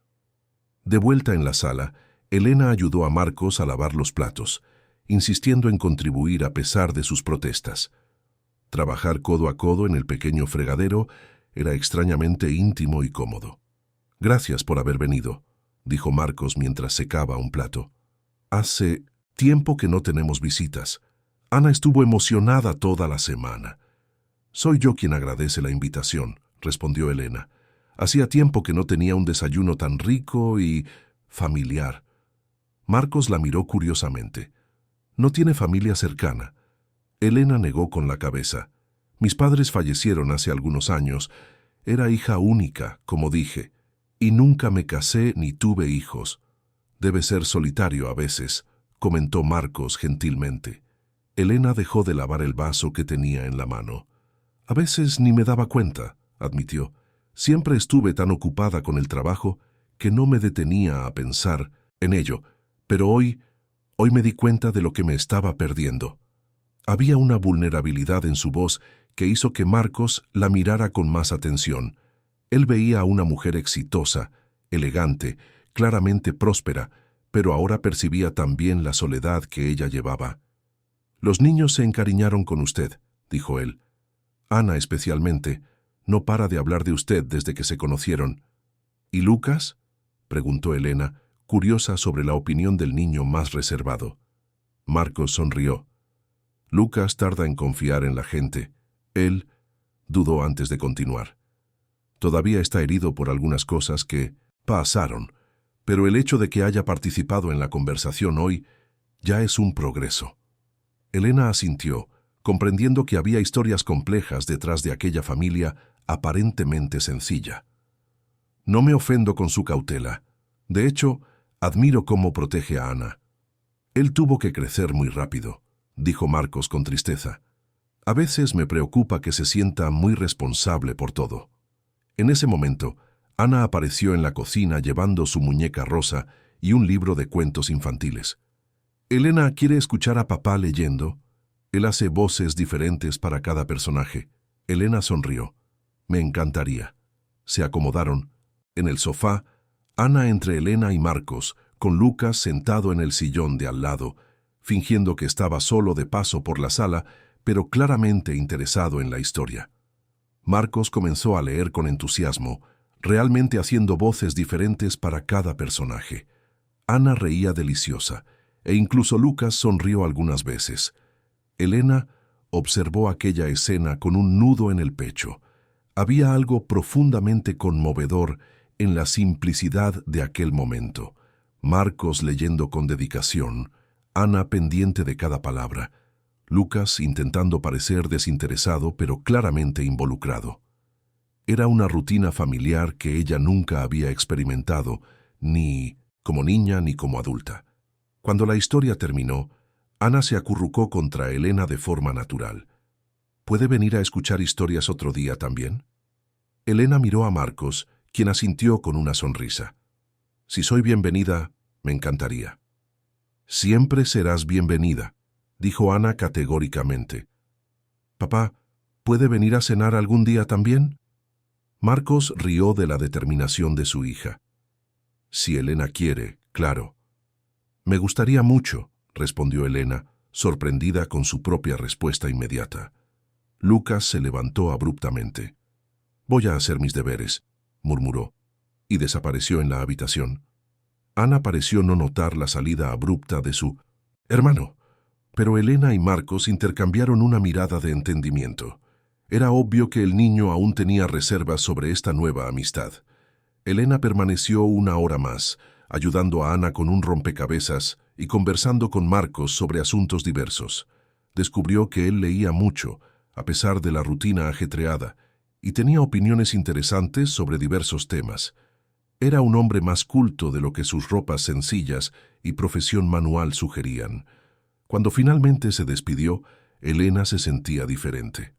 De vuelta en la sala, Elena ayudó a Marcos a lavar los platos, insistiendo en contribuir a pesar de sus protestas. Trabajar codo a codo en el pequeño fregadero era extrañamente íntimo y cómodo. «Gracias por haber venido», dijo Marcos mientras secaba un plato. Hace tiempo que no tenemos visitas. Ana estuvo emocionada toda la semana. Soy yo quien agradece la invitación, respondió Elena. Hacía tiempo que no tenía un desayuno tan rico y familiar. Marcos la miró curiosamente. No tiene familia cercana. Elena negó con la cabeza. Mis padres fallecieron hace algunos años. Era hija única, como dije, y nunca me casé ni tuve hijos. Debe ser solitario a veces, comentó Marcos gentilmente. Elena dejó de lavar el vaso que tenía en la mano. A veces ni me daba cuenta, admitió. Siempre estuve tan ocupada con el trabajo que no me detenía a pensar en ello, pero hoy me di cuenta de lo que me estaba perdiendo. Había una vulnerabilidad en su voz que hizo que Marcos la mirara con más atención. Él veía a una mujer exitosa, elegante, claramente próspera, pero ahora percibía también la soledad que ella llevaba. Los niños se encariñaron con usted, dijo él. Ana especialmente, no para de hablar de usted desde que se conocieron. ¿Y Lucas?, preguntó Elena, curiosa sobre la opinión del niño más reservado. Marcos sonrió. Lucas tarda en confiar en la gente. Él dudó antes de continuar. Todavía está herido por algunas cosas que pasaron, pero el hecho de que haya participado en la conversación hoy ya es un progreso. Elena asintió, comprendiendo que había historias complejas detrás de aquella familia aparentemente sencilla. No me ofendo con su cautela. De hecho, admiro cómo protege a Ana. Él tuvo que crecer muy rápido, dijo Marcos con tristeza. A veces me preocupa que se sienta muy responsable por todo. En ese momento, Ana apareció en la cocina llevando su muñeca rosa y un libro de cuentos infantiles. Elena quiere escuchar a papá leyendo. Él hace voces diferentes para cada personaje. Elena sonrió. Me encantaría. Se acomodaron. En el sofá, Ana entre Elena y Marcos, con Lucas sentado en el sillón de al lado, fingiendo que estaba solo de paso por la sala, pero claramente interesado en la historia. Marcos comenzó a leer con entusiasmo, realmente haciendo voces diferentes para cada personaje. Ana reía deliciosa, e incluso Lucas sonrió algunas veces. Elena observó aquella escena con un nudo en el pecho. Había algo profundamente conmovedor en la simplicidad de aquel momento. Marcos leyendo con dedicación, Ana pendiente de cada palabra, Lucas intentando parecer desinteresado pero claramente involucrado. Era una rutina familiar que ella nunca había experimentado, ni como niña ni como adulta. Cuando la historia terminó, Ana se acurrucó contra Elena de forma natural. ¿Puede venir a escuchar historias otro día también? Elena miró a Marcos, quien asintió con una sonrisa. Si soy bienvenida, me encantaría. Siempre serás bienvenida, dijo Ana categóricamente. Papá, ¿puede venir a cenar algún día también? Marcos rió de la determinación de su hija. Si Elena quiere, claro. Me gustaría mucho, respondió Elena, sorprendida con su propia respuesta inmediata. Lucas se levantó abruptamente. Voy a hacer mis deberes, murmuró, y desapareció en la habitación. Ana pareció no notar la salida abrupta de su hermano, pero Elena y Marcos intercambiaron una mirada de entendimiento. Era obvio que el niño aún tenía reservas sobre esta nueva amistad. Elena permaneció una hora más, ayudando a Ana con un rompecabezas y conversando con Marcos sobre asuntos diversos. Descubrió que él leía mucho, a pesar de la rutina ajetreada, y tenía opiniones interesantes sobre diversos temas. Era un hombre más culto de lo que sus ropas sencillas y profesión manual sugerían. Cuando finalmente se despidió, Elena se sentía diferente.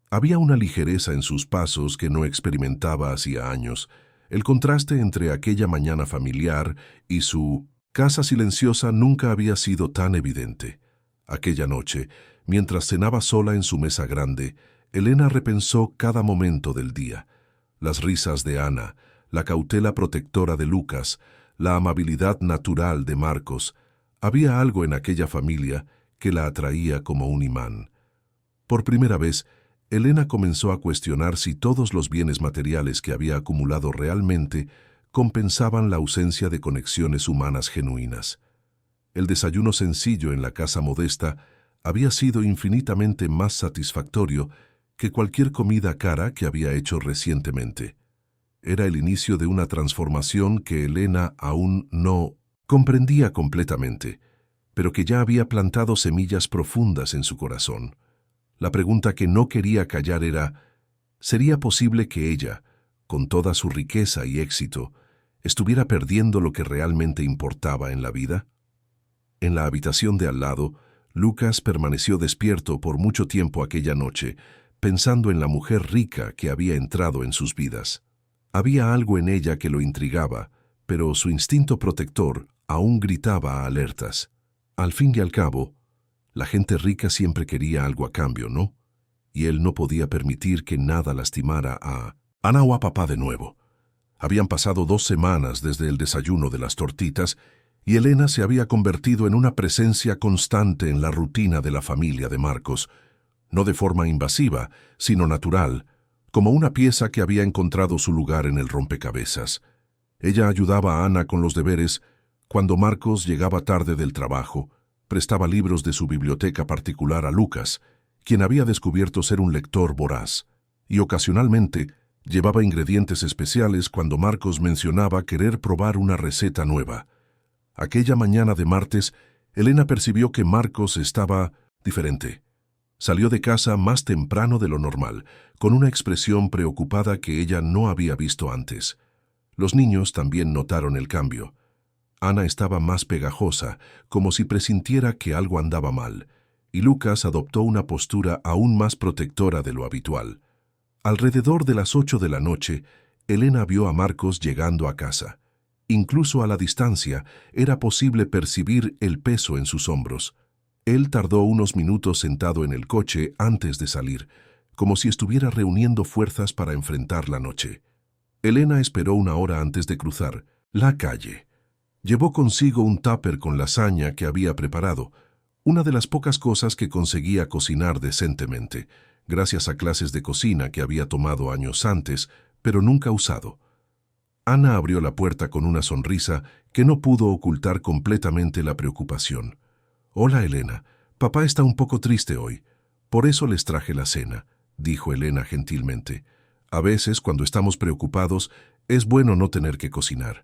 Había una ligereza en sus pasos que no experimentaba hacía años. El contraste entre aquella mañana familiar y su casa silenciosa nunca había sido tan evidente. Aquella noche, mientras cenaba sola en su mesa grande, Elena repensó cada momento del día. Las risas de Ana, la cautela protectora de Lucas, la amabilidad natural de Marcos. Había algo en aquella familia que la atraía como un imán. Por primera vez, Elena comenzó a cuestionar si todos los bienes materiales que había acumulado realmente compensaban la ausencia de conexiones humanas genuinas. El desayuno sencillo en la casa modesta había sido infinitamente más satisfactorio que cualquier comida cara que había hecho recientemente. Era el inicio de una transformación que Elena aún no comprendía completamente, pero que ya había plantado semillas profundas en su corazón. La pregunta que no quería callar era: ¿sería posible que ella, con toda su riqueza y éxito, estuviera perdiendo lo que realmente importaba en la vida? En la habitación de al lado, Lucas permaneció despierto por mucho tiempo aquella noche, pensando en la mujer rica que había entrado en sus vidas. Había algo en ella que lo intrigaba, pero su instinto protector aún gritaba a alertas. Al fin y al cabo, la gente rica siempre quería algo a cambio, ¿no? Y él no podía permitir que nada lastimara a Ana o a papá de nuevo. Habían pasado 2 semanas desde el desayuno de las tortitas y Elena se había convertido en una presencia constante en la rutina de la familia de Marcos, no de forma invasiva, sino natural, como una pieza que había encontrado su lugar en el rompecabezas. Ella ayudaba a Ana con los deberes cuando Marcos llegaba tarde del trabajo, prestaba libros de su biblioteca particular a Lucas, quien había descubierto ser un lector voraz, y ocasionalmente llevaba ingredientes especiales cuando Marcos mencionaba querer probar una receta nueva. Aquella mañana de martes, Elena percibió que Marcos estaba diferente. Salió de casa más temprano de lo normal, con una expresión preocupada que ella no había visto antes. Los niños también notaron el cambio. Ana estaba más pegajosa, como si presintiera que algo andaba mal, y Lucas adoptó una postura aún más protectora de lo habitual. Alrededor de las 8 de la noche, Elena vio a Marcos llegando a casa. Incluso a la distancia, era posible percibir el peso en sus hombros. Él tardó unos minutos sentado en el coche antes de salir, como si estuviera reuniendo fuerzas para enfrentar la noche. Elena esperó 1 hora antes de cruzar la calle. Llevó consigo un tupper con lasaña que había preparado, una de las pocas cosas que conseguía cocinar decentemente, gracias a clases de cocina que había tomado años antes, pero nunca usado. Ana abrió la puerta con una sonrisa que no pudo ocultar completamente la preocupación. «Hola, Elena. Papá está un poco triste hoy. Por eso les traje la cena», dijo Elena gentilmente. «A veces, cuando estamos preocupados, es bueno no tener que cocinar».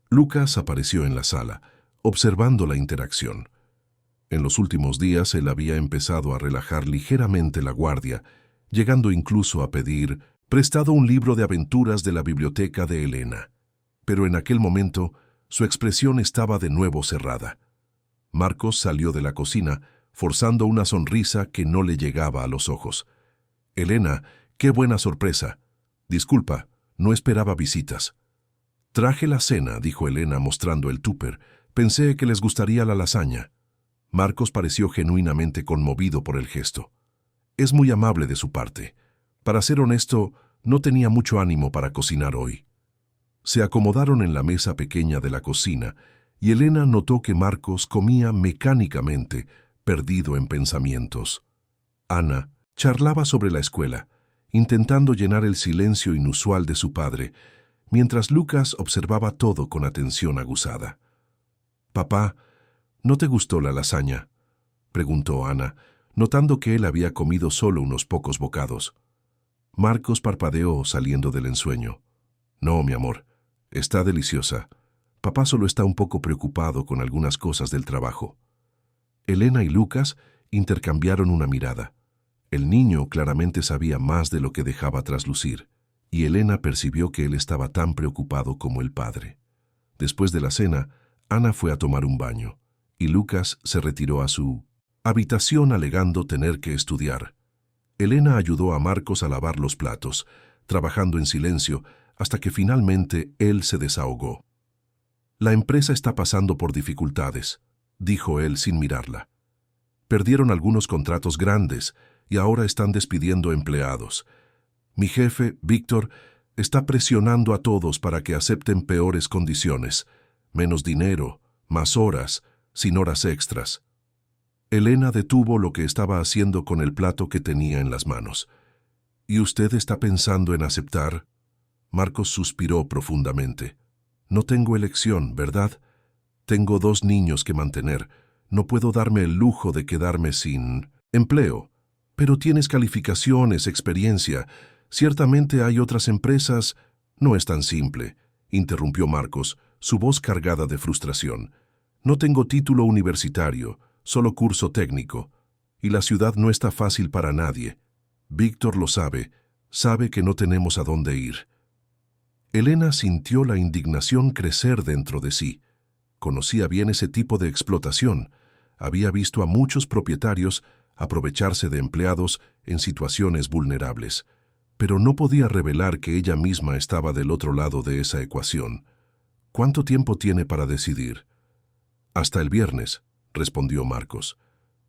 Lucas apareció en la sala, observando la interacción. En los últimos días él había empezado a relajar ligeramente la guardia, llegando incluso a pedir prestado un libro de aventuras de la biblioteca de Elena. Pero en aquel momento, su expresión estaba de nuevo cerrada. Marcos salió de la cocina, forzando una sonrisa que no le llegaba a los ojos. «Elena, qué buena sorpresa. Disculpa, no esperaba visitas». «Traje la cena», dijo Elena mostrando el tupper. «Pensé que les gustaría la lasaña». Marcos pareció genuinamente conmovido por el gesto. «Es muy amable de su parte. Para ser honesto, no tenía mucho ánimo para cocinar hoy». Se acomodaron en la mesa pequeña de la cocina y Elena notó que Marcos comía mecánicamente, perdido en pensamientos. Ana charlaba sobre la escuela, intentando llenar el silencio inusual de su padre, mientras Lucas observaba todo con atención aguzada. «Papá, ¿no te gustó la lasaña?», preguntó Ana, notando que él había comido solo unos pocos bocados. Marcos parpadeó saliendo del ensueño. «No, mi amor, está deliciosa. Papá solo está un poco preocupado con algunas cosas del trabajo». Elena y Lucas intercambiaron una mirada. El niño claramente sabía más de lo que dejaba traslucir, y Elena percibió que él estaba tan preocupado como el padre. Después de la cena, Ana fue a tomar un baño, y Lucas se retiró a su habitación alegando tener que estudiar. Elena ayudó a Marcos a lavar los platos, trabajando en silencio, hasta que finalmente él se desahogó. «La empresa está pasando por dificultades», dijo él sin mirarla. «Perdieron algunos contratos grandes y ahora están despidiendo empleados. Mi jefe, Víctor, está presionando a todos para que acepten peores condiciones, menos dinero, más horas, sin horas extras». Elena detuvo lo que estaba haciendo con el plato que tenía en las manos. «¿Y usted está pensando en aceptar?» Marcos suspiró profundamente. «No tengo elección, ¿verdad? Tengo 2 niños que mantener. No puedo darme el lujo de quedarme sin empleo. Pero tienes calificaciones, experiencia. Ciertamente hay otras empresas. No es tan simple, interrumpió Marcos, su voz cargada de frustración. No tengo título universitario, solo curso técnico. Y la ciudad no está fácil para nadie. Víctor lo sabe que no tenemos a dónde ir. Elena sintió la indignación crecer dentro de sí. Conocía bien ese tipo de explotación. Había visto a muchos propietarios aprovecharse de empleados en situaciones vulnerables. Pero no podía revelar que ella misma estaba del otro lado de esa ecuación. ¿Cuánto tiempo tiene para decidir? Hasta el viernes, respondió Marcos.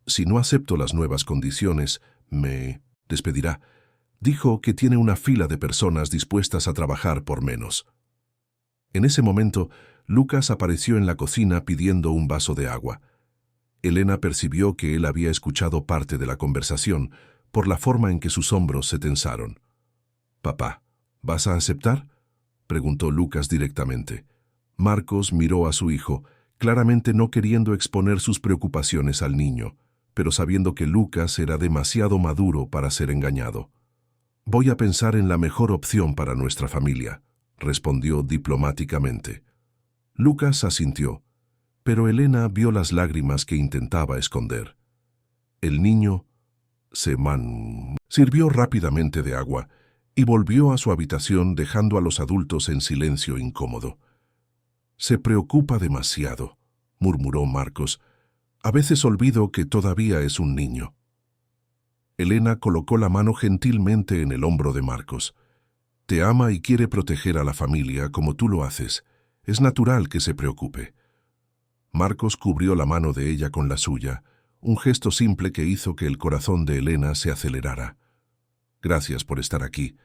Si no acepto las nuevas condiciones, me despedirá. Dijo que tiene una fila de personas dispuestas a trabajar por menos. En ese momento, Lucas apareció en la cocina pidiendo un vaso de agua. Elena percibió que él había escuchado parte de la conversación por la forma en que sus hombros se tensaron. «Papá, ¿vas a aceptar?», preguntó Lucas directamente. Marcos miró a su hijo, claramente no queriendo exponer sus preocupaciones al niño, pero sabiendo que Lucas era demasiado maduro para ser engañado. «Voy a pensar en la mejor opción para nuestra familia», respondió diplomáticamente. Lucas asintió, pero Elena vio las lágrimas que intentaba esconder. El niño sirvió rápidamente de agua y volvió a su habitación dejando a los adultos en silencio incómodo. «Se preocupa demasiado», murmuró Marcos. «A veces olvido que todavía es un niño». Elena colocó la mano gentilmente en el hombro de Marcos. «Te ama y quiere proteger a la familia como tú lo haces. Es natural que se preocupe». Marcos cubrió la mano de ella con la suya, un gesto simple que hizo que el corazón de Elena se acelerara. «Gracias por estar aquí.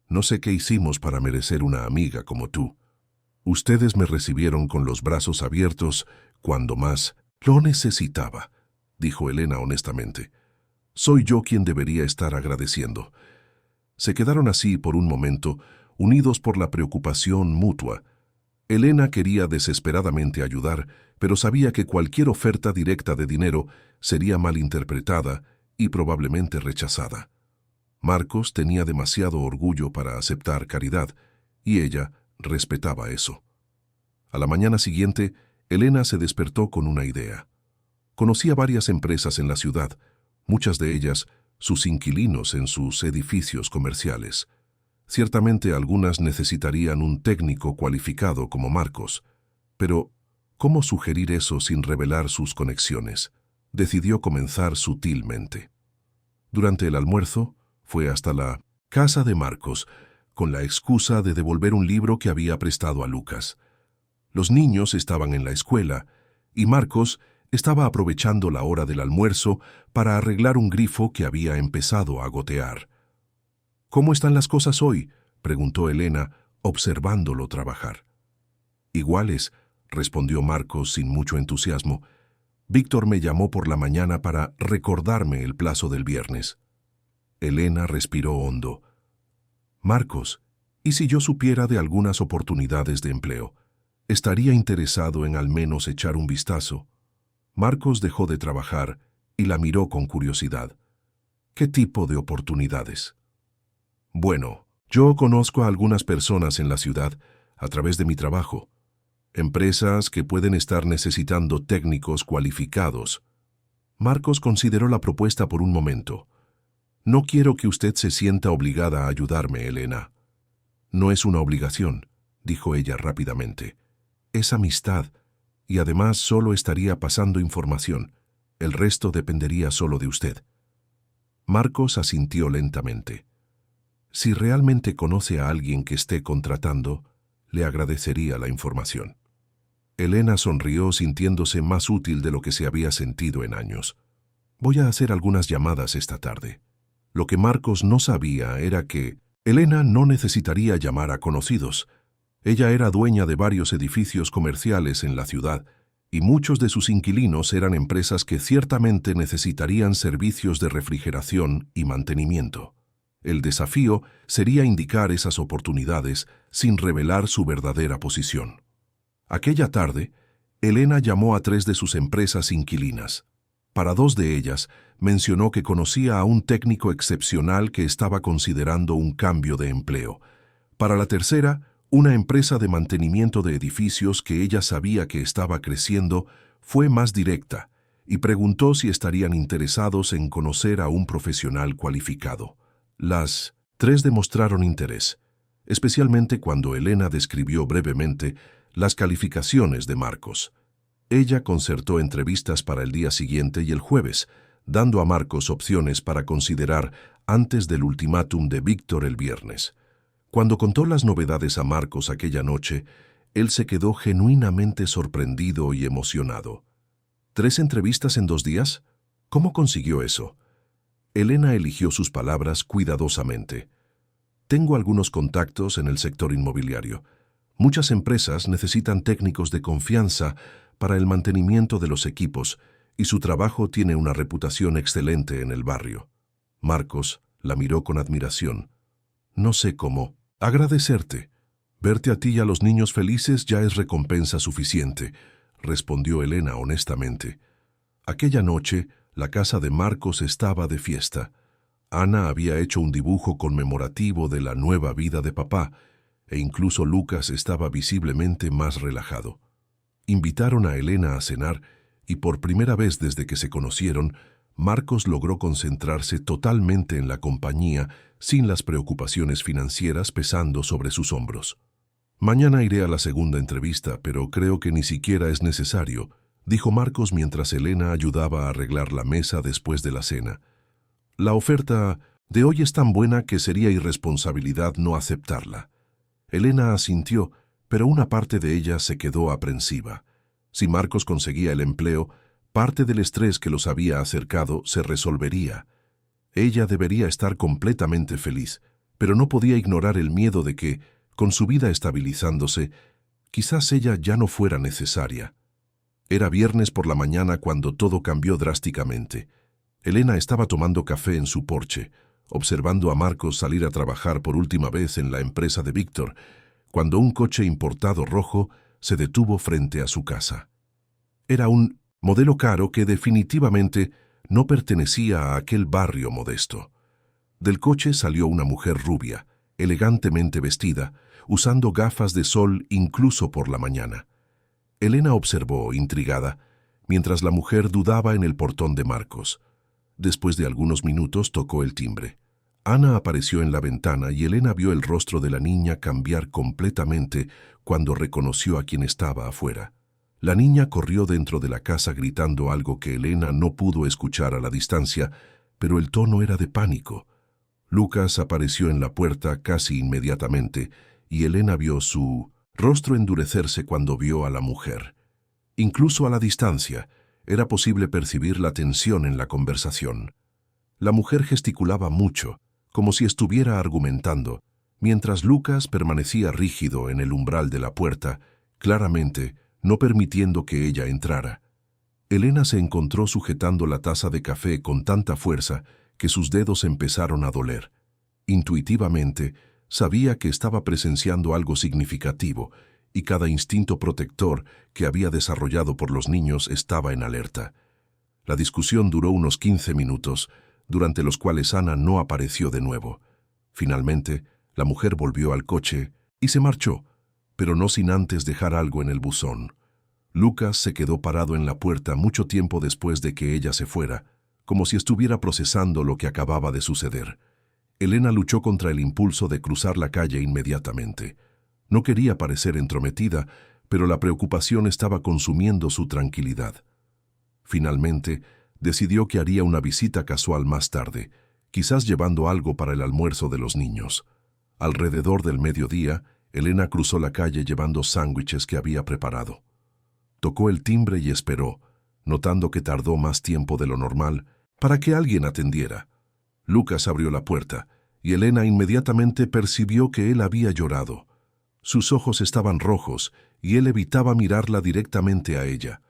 No sé qué hicimos para merecer una amiga como tú. Ustedes me recibieron con los brazos abiertos cuando más lo necesitaba», dijo Elena honestamente. «Soy yo quien debería estar agradeciendo». Se quedaron así por un momento, unidos por la preocupación mutua. Elena quería desesperadamente ayudar, pero sabía que cualquier oferta directa de dinero sería malinterpretada y probablemente rechazada. Marcos tenía demasiado orgullo para aceptar caridad, y ella respetaba eso. A la mañana siguiente, Elena se despertó con una idea. Conocía varias empresas en la ciudad, muchas de ellas sus inquilinos en sus edificios comerciales. Ciertamente algunas necesitarían un técnico cualificado como Marcos, pero ¿cómo sugerir eso sin revelar sus conexiones? Decidió comenzar sutilmente. Durante el almuerzo, fue hasta la casa de Marcos, con la excusa de devolver un libro que había prestado a Lucas. Los niños estaban en la escuela, y Marcos estaba aprovechando la hora del almuerzo para arreglar un grifo que había empezado a gotear. «¿Cómo están las cosas hoy?», preguntó Elena, observándolo trabajar. «Iguales», respondió Marcos sin mucho entusiasmo. «Víctor me llamó por la mañana para recordarme el plazo del viernes». Elena respiró hondo. «Marcos, ¿y si yo supiera de algunas oportunidades de empleo? Estaría interesado en al menos echar un vistazo». Marcos dejó de trabajar y la miró con curiosidad. «¿Qué tipo de oportunidades?». «Bueno, yo conozco a algunas personas en la ciudad a través de mi trabajo. Empresas que pueden estar necesitando técnicos cualificados». Marcos consideró la propuesta por un momento. «No quiero que usted se sienta obligada a ayudarme, Elena». «No es una obligación», dijo ella rápidamente. «Es amistad, y además solo estaría pasando información. El resto dependería solo de usted». Marcos asintió lentamente. Si realmente conoce a alguien que esté contratando, le agradecería la información. Elena sonrió sintiéndose más útil de lo que se había sentido en años. «Voy a hacer algunas llamadas esta tarde». Lo que Marcos no sabía era que Elena no necesitaría llamar a conocidos. Ella era dueña de varios edificios comerciales en la ciudad, y muchos de sus inquilinos eran empresas que ciertamente necesitarían servicios de refrigeración y mantenimiento. El desafío sería indicar esas oportunidades sin revelar su verdadera posición. Aquella tarde, Elena llamó a 3 de sus empresas inquilinas. Para 2 de ellas, mencionó que conocía a un técnico excepcional que estaba considerando un cambio de empleo. Para la tercera, una empresa de mantenimiento de edificios que ella sabía que estaba creciendo, fue más directa y preguntó si estarían interesados en conocer a un profesional cualificado. Las 3 demostraron interés, especialmente cuando Elena describió brevemente las calificaciones de Marcos. Ella concertó entrevistas para el día siguiente y el jueves, dando a Marcos opciones para considerar antes del ultimátum de Víctor el viernes. Cuando contó las novedades a Marcos aquella noche, él se quedó genuinamente sorprendido y emocionado. ¿3 entrevistas en 2 días? ¿Cómo consiguió eso? Elena eligió sus palabras cuidadosamente. Tengo algunos contactos en el sector inmobiliario. Muchas empresas necesitan técnicos de confianza para el mantenimiento de los equipos y su trabajo tiene una reputación excelente en el barrio. Marcos la miró con admiración. No sé cómo agradecerte. Verte a ti y a los niños felices ya es recompensa suficiente, respondió Elena honestamente. Aquella noche, la casa de Marcos estaba de fiesta. Ana había hecho un dibujo conmemorativo de la nueva vida de papá, e incluso Lucas estaba visiblemente más relajado. Invitaron a Elena a cenar, y por primera vez desde que se conocieron, Marcos logró concentrarse totalmente en la compañía sin las preocupaciones financieras pesando sobre sus hombros. Mañana iré a la segunda entrevista, pero creo que ni siquiera es necesario, dijo Marcos mientras Elena ayudaba a arreglar la mesa después de la cena. La oferta de hoy es tan buena que sería irresponsabilidad no aceptarla. Elena asintió, pero una parte de ella se quedó aprensiva. Si Marcos conseguía el empleo, parte del estrés que los había acercado se resolvería. Ella debería estar completamente feliz, pero no podía ignorar el miedo de que, con su vida estabilizándose, quizás ella ya no fuera necesaria. Era viernes por la mañana cuando todo cambió drásticamente. Elena estaba tomando café en su porche, observando a Marcos salir a trabajar por última vez en la empresa de Víctor, cuando un coche importado rojo se detuvo frente a su casa. Era un modelo caro que definitivamente no pertenecía a aquel barrio modesto. Del coche salió una mujer rubia, elegantemente vestida, usando gafas de sol incluso por la mañana. Elena observó, intrigada, mientras la mujer dudaba en el portón de Marcos. Después de algunos minutos tocó el timbre. Ana apareció en la ventana y Elena vio el rostro de la niña cambiar completamente cuando reconoció a quien estaba afuera. La niña corrió dentro de la casa gritando algo que Elena no pudo escuchar a la distancia, pero el tono era de pánico. Lucas apareció en la puerta casi inmediatamente y Elena vio su rostro endurecerse cuando vio a la mujer. Incluso a la distancia, era posible percibir la tensión en la conversación. La mujer gesticulaba mucho, como si estuviera argumentando, mientras Lucas permanecía rígido en el umbral de la puerta, claramente no permitiendo que ella entrara. Elena se encontró sujetando la taza de café con tanta fuerza que sus dedos empezaron a doler. Intuitivamente, sabía que estaba presenciando algo significativo y cada instinto protector que había desarrollado por los niños estaba en alerta. La discusión duró unos 15 minutos, durante los cuales Ana no apareció de nuevo. Finalmente, la mujer volvió al coche y se marchó, pero no sin antes dejar algo en el buzón. Lucas se quedó parado en la puerta mucho tiempo después de que ella se fuera, como si estuviera procesando lo que acababa de suceder. Elena luchó contra el impulso de cruzar la calle inmediatamente. No quería parecer entrometida, pero la preocupación estaba consumiendo su tranquilidad. Finalmente, decidió que haría una visita casual más tarde, quizás llevando algo para el almuerzo de los niños. Alrededor del mediodía, Elena cruzó la calle llevando sándwiches que había preparado. Tocó el timbre y esperó, notando que tardó más tiempo de lo normal, para que alguien atendiera. Lucas abrió la puerta, y Elena inmediatamente percibió que él había llorado. Sus ojos estaban rojos, y él evitaba mirarla directamente a ella.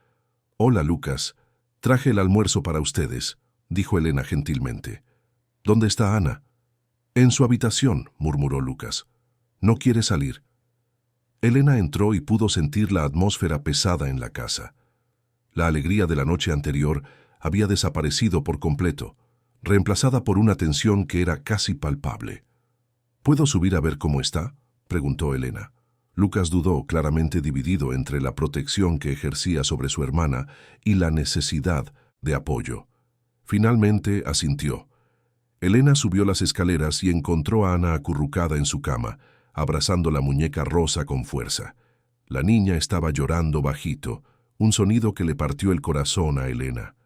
«Hola, Lucas. Traje el almuerzo para ustedes», dijo Elena gentilmente. «¿Dónde está Ana?» «En su habitación», murmuró Lucas. «No quiere salir». Elena entró y pudo sentir la atmósfera pesada en la casa. La alegría de la noche anterior había desaparecido por completo, reemplazada por una tensión que era casi palpable. ¿Puedo subir a ver cómo está?, preguntó Elena. Lucas dudó, claramente dividido entre la protección que ejercía sobre su hermana y la necesidad de apoyo. Finalmente asintió. Elena subió las escaleras y encontró a Ana acurrucada en su cama, abrazando la muñeca rosa con fuerza. La niña estaba llorando bajito, un sonido que le partió el corazón a Elena.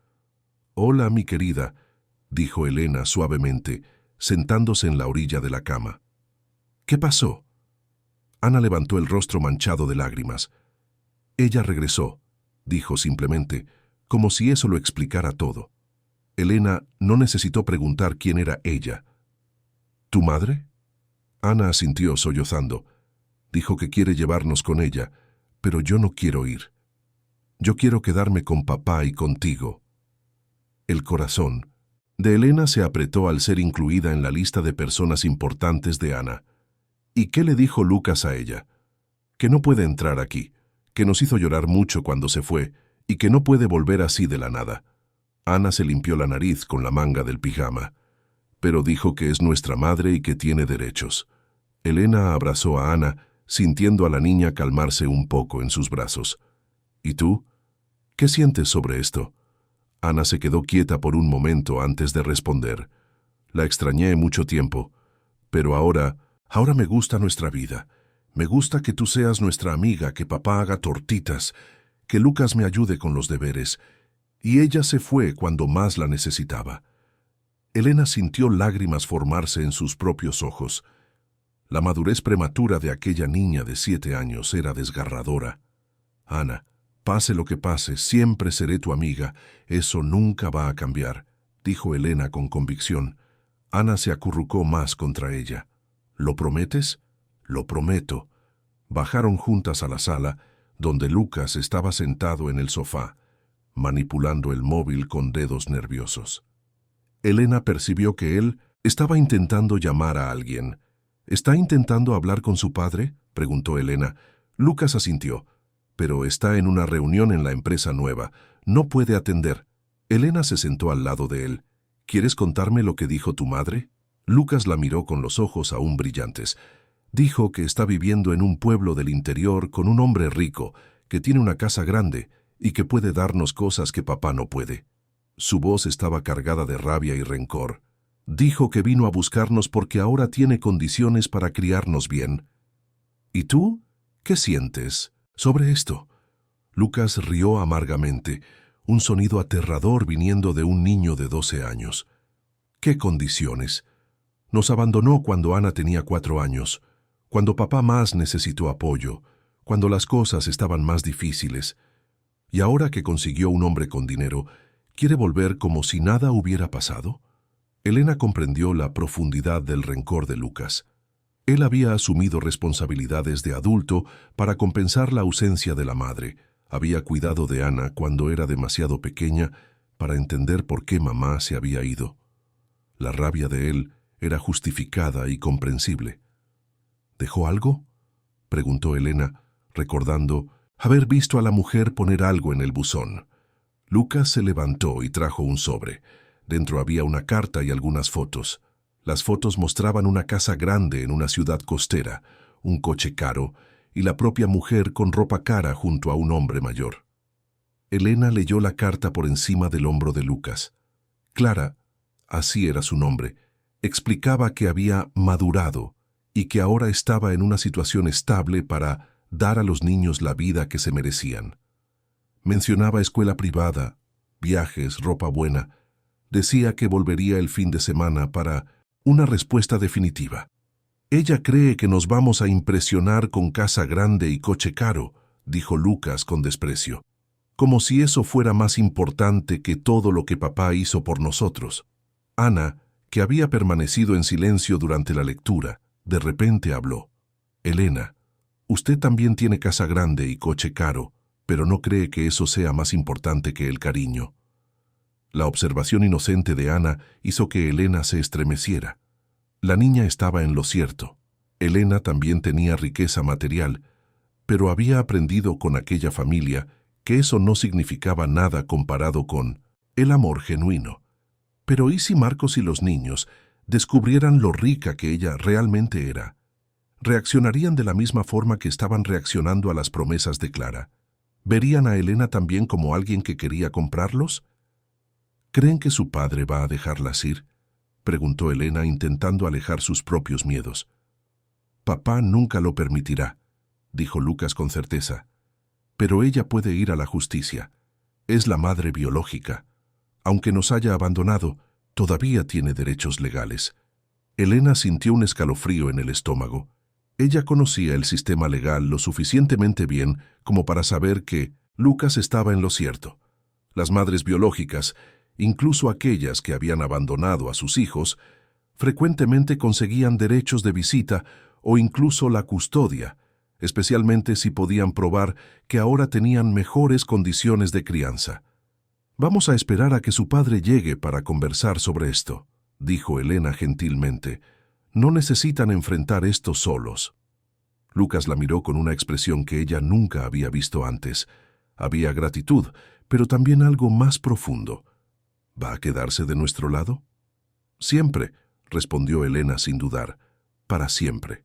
«Hola, mi querida», dijo Elena suavemente, sentándose en la orilla de la cama. «¿Qué pasó?». Ana levantó el rostro manchado de lágrimas. «Ella regresó», dijo simplemente, como si eso lo explicara todo. Elena no necesitó preguntar quién era ella. «¿Tu madre?». Ana asintió sollozando. «Dijo que quiere llevarnos con ella, pero yo no quiero ir. Yo quiero quedarme con papá y contigo». El corazón de Elena se apretó al ser incluida en la lista de personas importantes de Ana. ¿Y qué le dijo Lucas a ella? Que no puede entrar aquí, que nos hizo llorar mucho cuando se fue y que no puede volver así de la nada. Ana se limpió la nariz con la manga del pijama, pero dijo que es nuestra madre y que tiene derechos. Elena abrazó a Ana, sintiendo a la niña calmarse un poco en sus brazos. ¿Y tú? ¿Qué sientes sobre esto? Ana se quedó quieta por un momento antes de responder. La extrañé mucho tiempo, pero ahora me gusta nuestra vida. Me gusta que tú seas nuestra amiga, que papá haga tortitas, que Lucas me ayude con los deberes. Y ella se fue cuando más la necesitaba. Elena sintió lágrimas formarse en sus propios ojos. La madurez prematura de aquella niña de 7 años era desgarradora. «Ana, pase lo que pase, siempre seré tu amiga. Eso nunca va a cambiar», dijo Elena con convicción. Ana se acurrucó más contra ella. «¿Lo prometes?». «Lo prometo». Bajaron juntas a la sala, donde Lucas estaba sentado en el sofá, manipulando el móvil con dedos nerviosos. Elena percibió que él estaba intentando llamar a alguien. «¿Está intentando hablar con su padre?», preguntó Elena. Lucas asintió. «Pero está en una reunión en la empresa nueva. No puede atender». Elena se sentó al lado de él. «¿Quieres contarme lo que dijo tu madre?». Lucas la miró con los ojos aún brillantes. «Dijo que está viviendo en un pueblo del interior con un hombre rico, que tiene una casa grande y que puede darnos cosas que papá no puede». Su voz estaba cargada de rabia y rencor. «Dijo que vino a buscarnos porque ahora tiene condiciones para criarnos bien». «¿Y tú? ¿Qué sientes sobre esto?». Lucas rió amargamente, un sonido aterrador viniendo de un niño de 12 años. «¿Qué condiciones? Nos abandonó cuando Ana tenía 4 años, cuando papá más necesitó apoyo, cuando las cosas estaban más difíciles. Y ahora que consiguió un hombre con dinero, ¿quiere volver como si nada hubiera pasado?». Elena comprendió la profundidad del rencor de Lucas. Él había asumido responsabilidades de adulto para compensar la ausencia de la madre. Había cuidado de Ana cuando era demasiado pequeña para entender por qué mamá se había ido. La rabia de él era justificada y comprensible. «¿Dejó algo?», preguntó Elena, recordando haber visto a la mujer poner algo en el buzón. Lucas se levantó y trajo un sobre. Dentro había una carta y algunas fotos. Las fotos mostraban una casa grande en una ciudad costera, un coche caro y la propia mujer con ropa cara junto a un hombre mayor. Elena leyó la carta por encima del hombro de Lucas. Clara, así era su nombre, explicaba que había madurado y que ahora estaba en una situación estable para dar a los niños la vida que se merecían. Mencionaba escuela privada, viajes, ropa buena. Decía que volvería el fin de semana para una respuesta definitiva. «Ella cree que nos vamos a impresionar con casa grande y coche caro», dijo Lucas con desprecio, como si eso fuera más importante que todo lo que papá hizo por nosotros. Ana, que había permanecido en silencio durante la lectura, de repente habló. «Elena, usted también tiene casa grande y coche caro, pero no cree que eso sea más importante que el cariño». La observación inocente de Ana hizo que Elena se estremeciera. La niña estaba en lo cierto. Elena también tenía riqueza material, pero había aprendido con aquella familia que eso no significaba nada comparado con el amor genuino. Pero ¿y si Marcos y los niños descubrieran lo rica que ella realmente era? ¿Reaccionarían de la misma forma que estaban reaccionando a las promesas de Clara? ¿Verían a Elena también como alguien que quería comprarlos? ¿Creen que su padre va a dejarlas ir?, preguntó Elena intentando alejar sus propios miedos. Papá nunca lo permitirá, dijo Lucas con certeza. Pero ella puede ir a la justicia. Es la madre biológica. Aunque nos haya abandonado, todavía tiene derechos legales. Elena sintió un escalofrío en el estómago. Ella conocía el sistema legal lo suficientemente bien como para saber que Lucas estaba en lo cierto. Las madres biológicas, incluso aquellas que habían abandonado a sus hijos, frecuentemente conseguían derechos de visita o incluso la custodia, especialmente si podían probar que ahora tenían mejores condiciones de crianza. «Vamos a esperar a que su padre llegue para conversar sobre esto», dijo Elena gentilmente. «No necesitan enfrentar esto solos». Lucas la miró con una expresión que ella nunca había visto antes. Había gratitud, pero también algo más profundo. ¿Va a quedarse de nuestro lado? «Siempre», respondió Elena sin dudar. «Para siempre».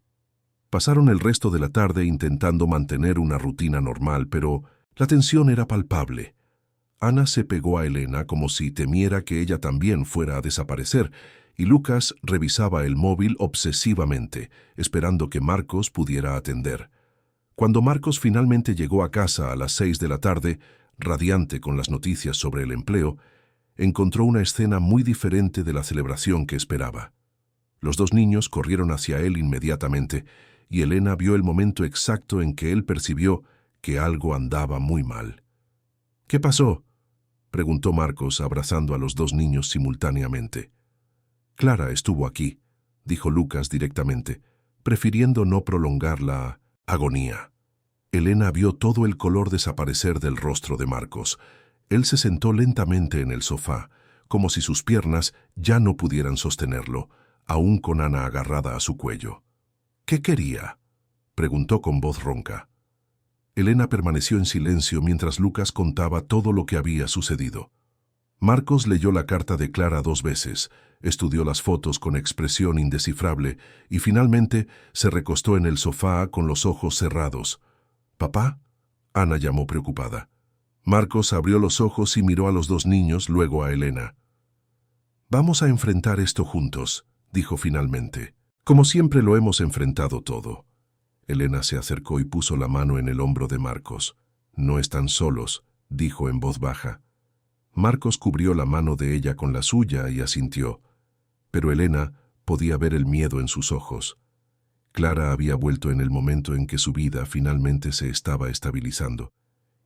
Pasaron el resto de la tarde intentando mantener una rutina normal, pero la tensión era palpable. Ana se pegó a Elena como si temiera que ella también fuera a desaparecer, y Lucas revisaba el móvil obsesivamente, esperando que Marcos pudiera atender. Cuando Marcos finalmente llegó a casa a las 6 de la tarde, radiante con las noticias sobre el empleo, encontró una escena muy diferente de la celebración que esperaba. Los dos niños corrieron hacia él inmediatamente, y Elena vio el momento exacto en que él percibió que algo andaba muy mal. «¿Qué pasó?», preguntó Marcos, abrazando a los dos niños simultáneamente. «Clara estuvo aquí», dijo Lucas directamente, prefiriendo no prolongar la agonía. Elena vio todo el color desaparecer del rostro de Marcos. Él se sentó lentamente en el sofá, como si sus piernas ya no pudieran sostenerlo, aún con Ana agarrada a su cuello. «¿Qué quería?», preguntó con voz ronca. Elena permaneció en silencio mientras Lucas contaba todo lo que había sucedido. Marcos leyó la carta de Clara 2 veces, estudió las fotos con expresión indescifrable y finalmente se recostó en el sofá con los ojos cerrados. «¿Papá?», Ana llamó preocupada. Marcos abrió los ojos y miró a los dos niños, luego a Elena. «Vamos a enfrentar esto juntos», dijo finalmente. «Como siempre lo hemos enfrentado todo». Elena se acercó y puso la mano en el hombro de Marcos. «No están solos», dijo en voz baja. Marcos cubrió la mano de ella con la suya y asintió. Pero Elena podía ver el miedo en sus ojos. Clara había vuelto en el momento en que su vida finalmente se estaba estabilizando,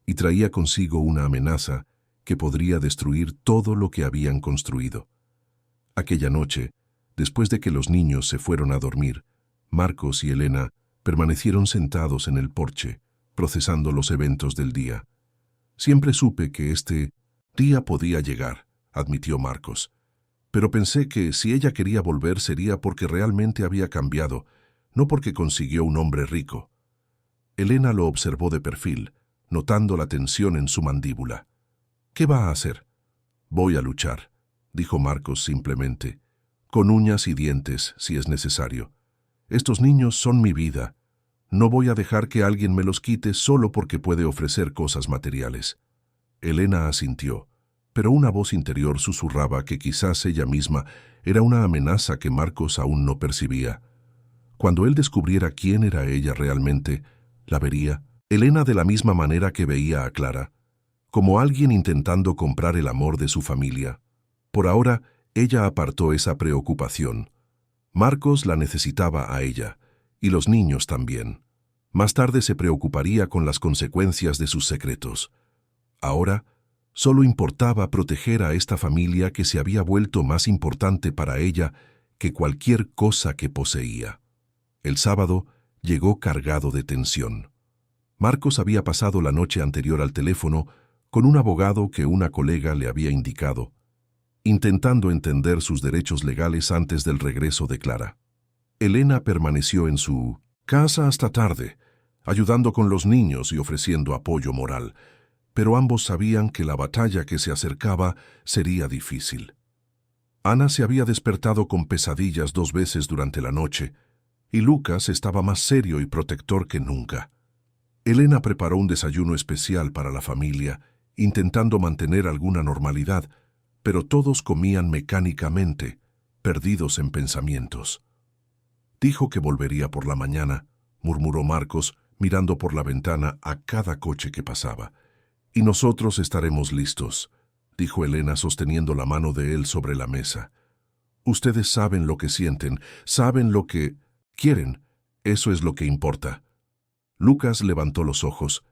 y traía consigo una amenaza que podría destruir todo lo que habían construido. Aquella noche, después de que los niños se fueron a dormir, Marcos y Elena permanecieron sentados en el porche, procesando los eventos del día. «Siempre supe que este día podía llegar», admitió Marcos. «Pero pensé que si ella quería volver sería porque realmente había cambiado, no porque consiguió un hombre rico». Elena lo observó de perfil, notando la tensión en su mandíbula. «¿Qué va a hacer?». «Voy a luchar», dijo Marcos simplemente, «con uñas y dientes, si es necesario. Estos niños son mi vida. No voy a dejar que alguien me los quite solo porque puede ofrecer cosas materiales». Elena asintió, pero una voz interior susurraba que quizás ella misma era una amenaza que Marcos aún no percibía. Cuando él descubriera quién era ella realmente, la vería, Elena, de la misma manera que veía a Clara, como alguien intentando comprar el amor de su familia. Por ahora, ella apartó esa preocupación. Marcos la necesitaba a ella, y los niños también. Más tarde se preocuparía con las consecuencias de sus secretos. Ahora, solo importaba proteger a esta familia que se había vuelto más importante para ella que cualquier cosa que poseía. El sábado llegó cargado de tensión. Marcos había pasado la noche anterior al teléfono con un abogado que una colega le había indicado, intentando entender sus derechos legales antes del regreso de Clara. Elena permaneció en su casa hasta tarde, ayudando con los niños y ofreciendo apoyo moral, pero ambos sabían que la batalla que se acercaba sería difícil. Ana se había despertado con pesadillas 2 veces durante la noche, y Lucas estaba más serio y protector que nunca. Elena preparó un desayuno especial para la familia, intentando mantener alguna normalidad, pero todos comían mecánicamente, perdidos en pensamientos. Dijo que volvería por la mañana, murmuró Marcos, mirando por la ventana a cada coche que pasaba. Y nosotros estaremos listos, dijo Elena sosteniendo la mano de él sobre la mesa. Ustedes saben lo que sienten, saben lo que quieren, eso es lo que importa. Lucas levantó los ojos.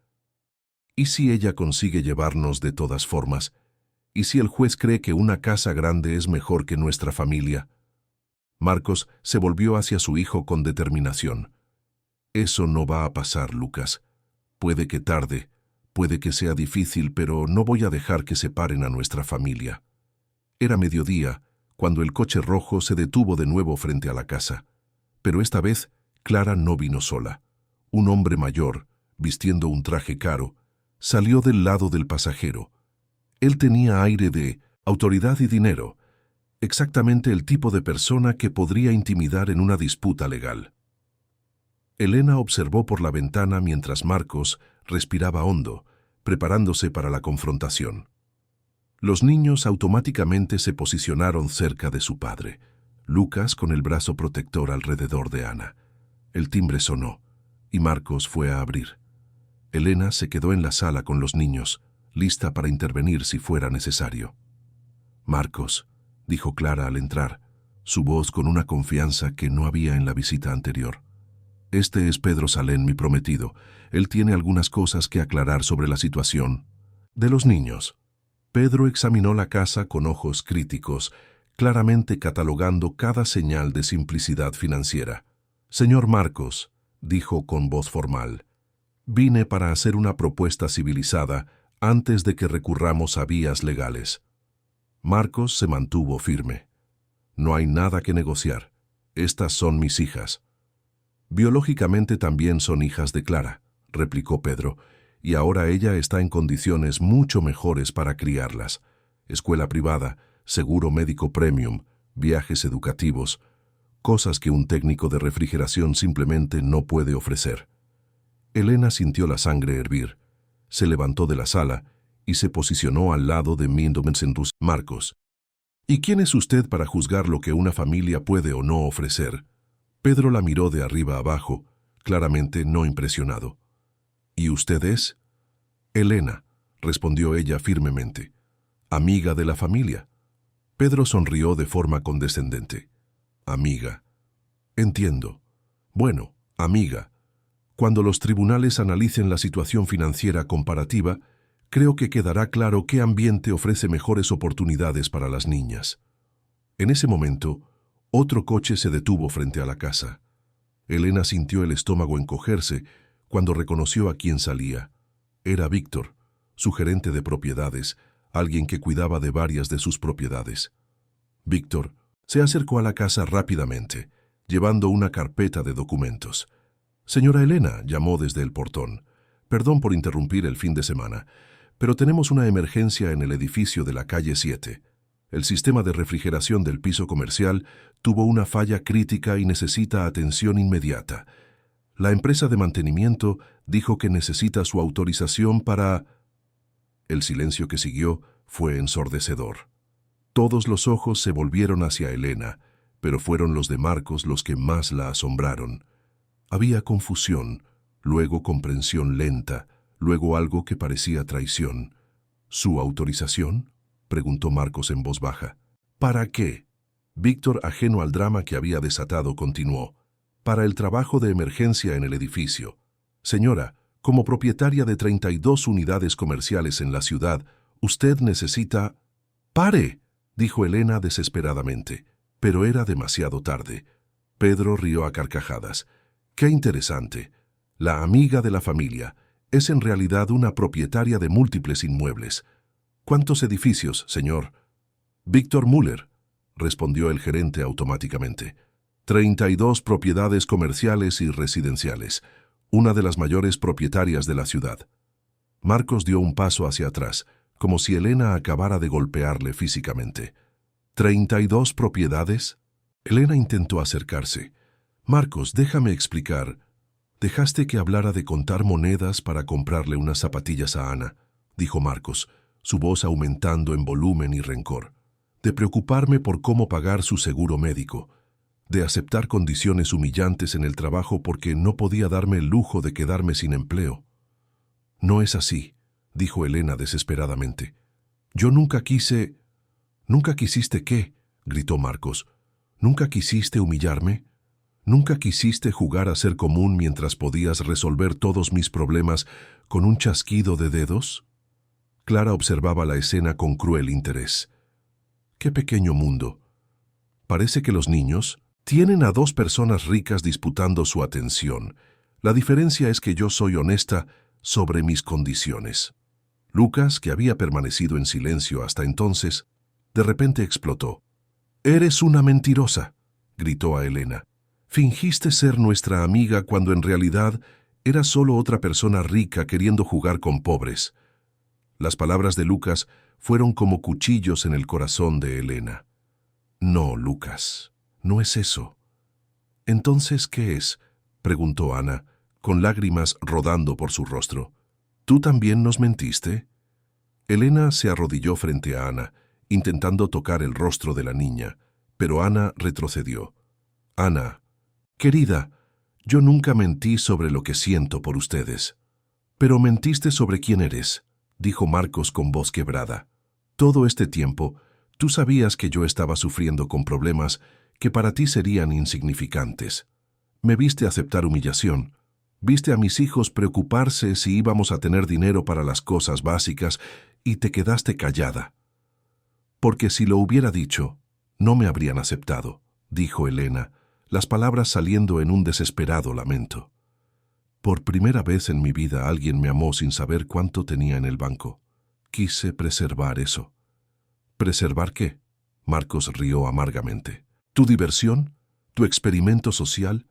¿Y si ella consigue llevarnos de todas formas? ¿Y si el juez cree que una casa grande es mejor que nuestra familia? Marcos se volvió hacia su hijo con determinación. Eso no va a pasar, Lucas. Puede que tarde, puede que sea difícil, pero no voy a dejar que separen a nuestra familia. Era mediodía, cuando el coche rojo se detuvo de nuevo frente a la casa. Pero esta vez, Clara no vino sola. Un hombre mayor, vistiendo un traje caro, salió del lado del pasajero. Él tenía aire de autoridad y dinero, exactamente el tipo de persona que podría intimidar en una disputa legal. Elena observó por la ventana mientras Marcos respiraba hondo, preparándose para la confrontación. Los niños automáticamente se posicionaron cerca de su padre, Lucas con el brazo protector alrededor de Ana. El timbre sonó, y Marcos fue a abrir. Elena se quedó en la sala con los niños, lista para intervenir si fuera necesario. «Marcos», dijo Clara al entrar, su voz con una confianza que no había en la visita anterior. «Este es Pedro Salén, mi prometido. Él tiene algunas cosas que aclarar sobre la situación de los niños». Pedro examinó la casa con ojos críticos, claramente catalogando cada señal de simplicidad financiera. «Señor Marcos», dijo con voz formal, «vine para hacer una propuesta civilizada antes de que recurramos a vías legales». Marcos se mantuvo firme. «No hay nada que negociar. Estas son mis hijas». «Biológicamente también son hijas de Clara», replicó Pedro, «y ahora ella está en condiciones mucho mejores para criarlas. Escuela privada, seguro médico premium, viajes educativos, cosas que un técnico de refrigeración simplemente no puede ofrecer». Elena sintió la sangre hervir. Se levantó de la sala y se posicionó al lado de Mindomensendus. «Marcos, ¿y quién es usted para juzgar lo que una familia puede o no ofrecer?» Pedro la miró de arriba abajo, claramente no impresionado. «¿Y usted es?» «Elena», respondió ella firmemente. «Amiga de la familia». Pedro sonrió de forma condescendente. «Amiga. Entiendo. Bueno, amiga. Cuando los tribunales analicen la situación financiera comparativa, creo que quedará claro qué ambiente ofrece mejores oportunidades para las niñas». En ese momento, otro coche se detuvo frente a la casa. Elena sintió el estómago encogerse cuando reconoció a quién salía. Era Víctor, su gerente de propiedades, alguien que cuidaba de varias de sus propiedades. Víctor se acercó a la casa rápidamente, llevando una carpeta de documentos. «Señora Elena», llamó desde el portón, «perdón por interrumpir el fin de semana, pero tenemos una emergencia en el edificio de la calle 7. El sistema de refrigeración del piso comercial tuvo una falla crítica y necesita atención inmediata. La empresa de mantenimiento dijo que necesita su autorización para...». El silencio que siguió fue ensordecedor. Todos los ojos se volvieron hacia Elena, pero fueron los de Marcos los que más la asombraron. Había confusión, luego comprensión lenta, luego algo que parecía traición. «¿Su autorización?», preguntó Marcos en voz baja. «¿Para qué?». Víctor, ajeno al drama que había desatado, continuó. «Para el trabajo de emergencia en el edificio. Señora, como propietaria de 32 unidades comerciales en la ciudad, usted necesita...». «¡Pare!», dijo Elena desesperadamente, pero era demasiado tarde. Pedro rió a carcajadas. «Qué interesante. La amiga de la familia es en realidad una propietaria de múltiples inmuebles. ¿Cuántos edificios, señor?» «Víctor Müller», respondió el gerente automáticamente. 32 propiedades comerciales y residenciales. una de las mayores propietarias de la ciudad. Marcos dio un paso hacia atrás, como si Elena acabara de golpearle físicamente. ¿32 propiedades? Elena intentó acercarse. Marcos, déjame explicar. Dejaste que hablara de contar monedas para comprarle unas zapatillas a Ana, dijo Marcos, su voz aumentando en volumen y rencor. De preocuparme por cómo pagar su seguro médico, de aceptar condiciones humillantes en el trabajo porque no podía darme el lujo de quedarme sin empleo. No es así, dijo Elena desesperadamente. Yo nunca quise... ¿Nunca quisiste qué? Gritó Marcos. ¿Nunca quisiste humillarme? ¿Nunca quisiste jugar a ser común mientras podías resolver todos mis problemas con un chasquido de dedos? Clara observaba la escena con cruel interés. ¡Qué pequeño mundo! Parece que los niños tienen a dos personas ricas disputando su atención. La diferencia es que yo soy honesta sobre mis condiciones. Lucas, que había permanecido en silencio hasta entonces, de repente explotó. «¡Eres una mentirosa!», gritó a Elena. «Fingiste ser nuestra amiga cuando en realidad eras solo otra persona rica queriendo jugar con pobres». Las palabras de Lucas fueron como cuchillos en el corazón de Elena. «No, Lucas, no es eso». «¿Entonces qué es?», preguntó Ana, con lágrimas rodando por su rostro. «¿Tú también nos mentiste?». Elena se arrodilló frente a Ana, intentando tocar el rostro de la niña, pero Ana retrocedió. «Ana, querida, yo nunca mentí sobre lo que siento por ustedes». «Pero mentiste sobre quién eres», dijo Marcos con voz quebrada. «Todo este tiempo, tú sabías que yo estaba sufriendo con problemas que para ti serían insignificantes. Me viste aceptar humillación, viste a mis hijos preocuparse si íbamos a tener dinero para las cosas básicas y te quedaste callada. Porque si lo hubiera dicho, no me habrían aceptado», dijo Elena, las palabras saliendo en un desesperado lamento. «Por primera vez en mi vida alguien me amó sin saber cuánto tenía en el banco. Quise preservar eso». «¿Preservar qué?», Marcos rió amargamente. «¿Tu diversión? ¿Tu experimento social?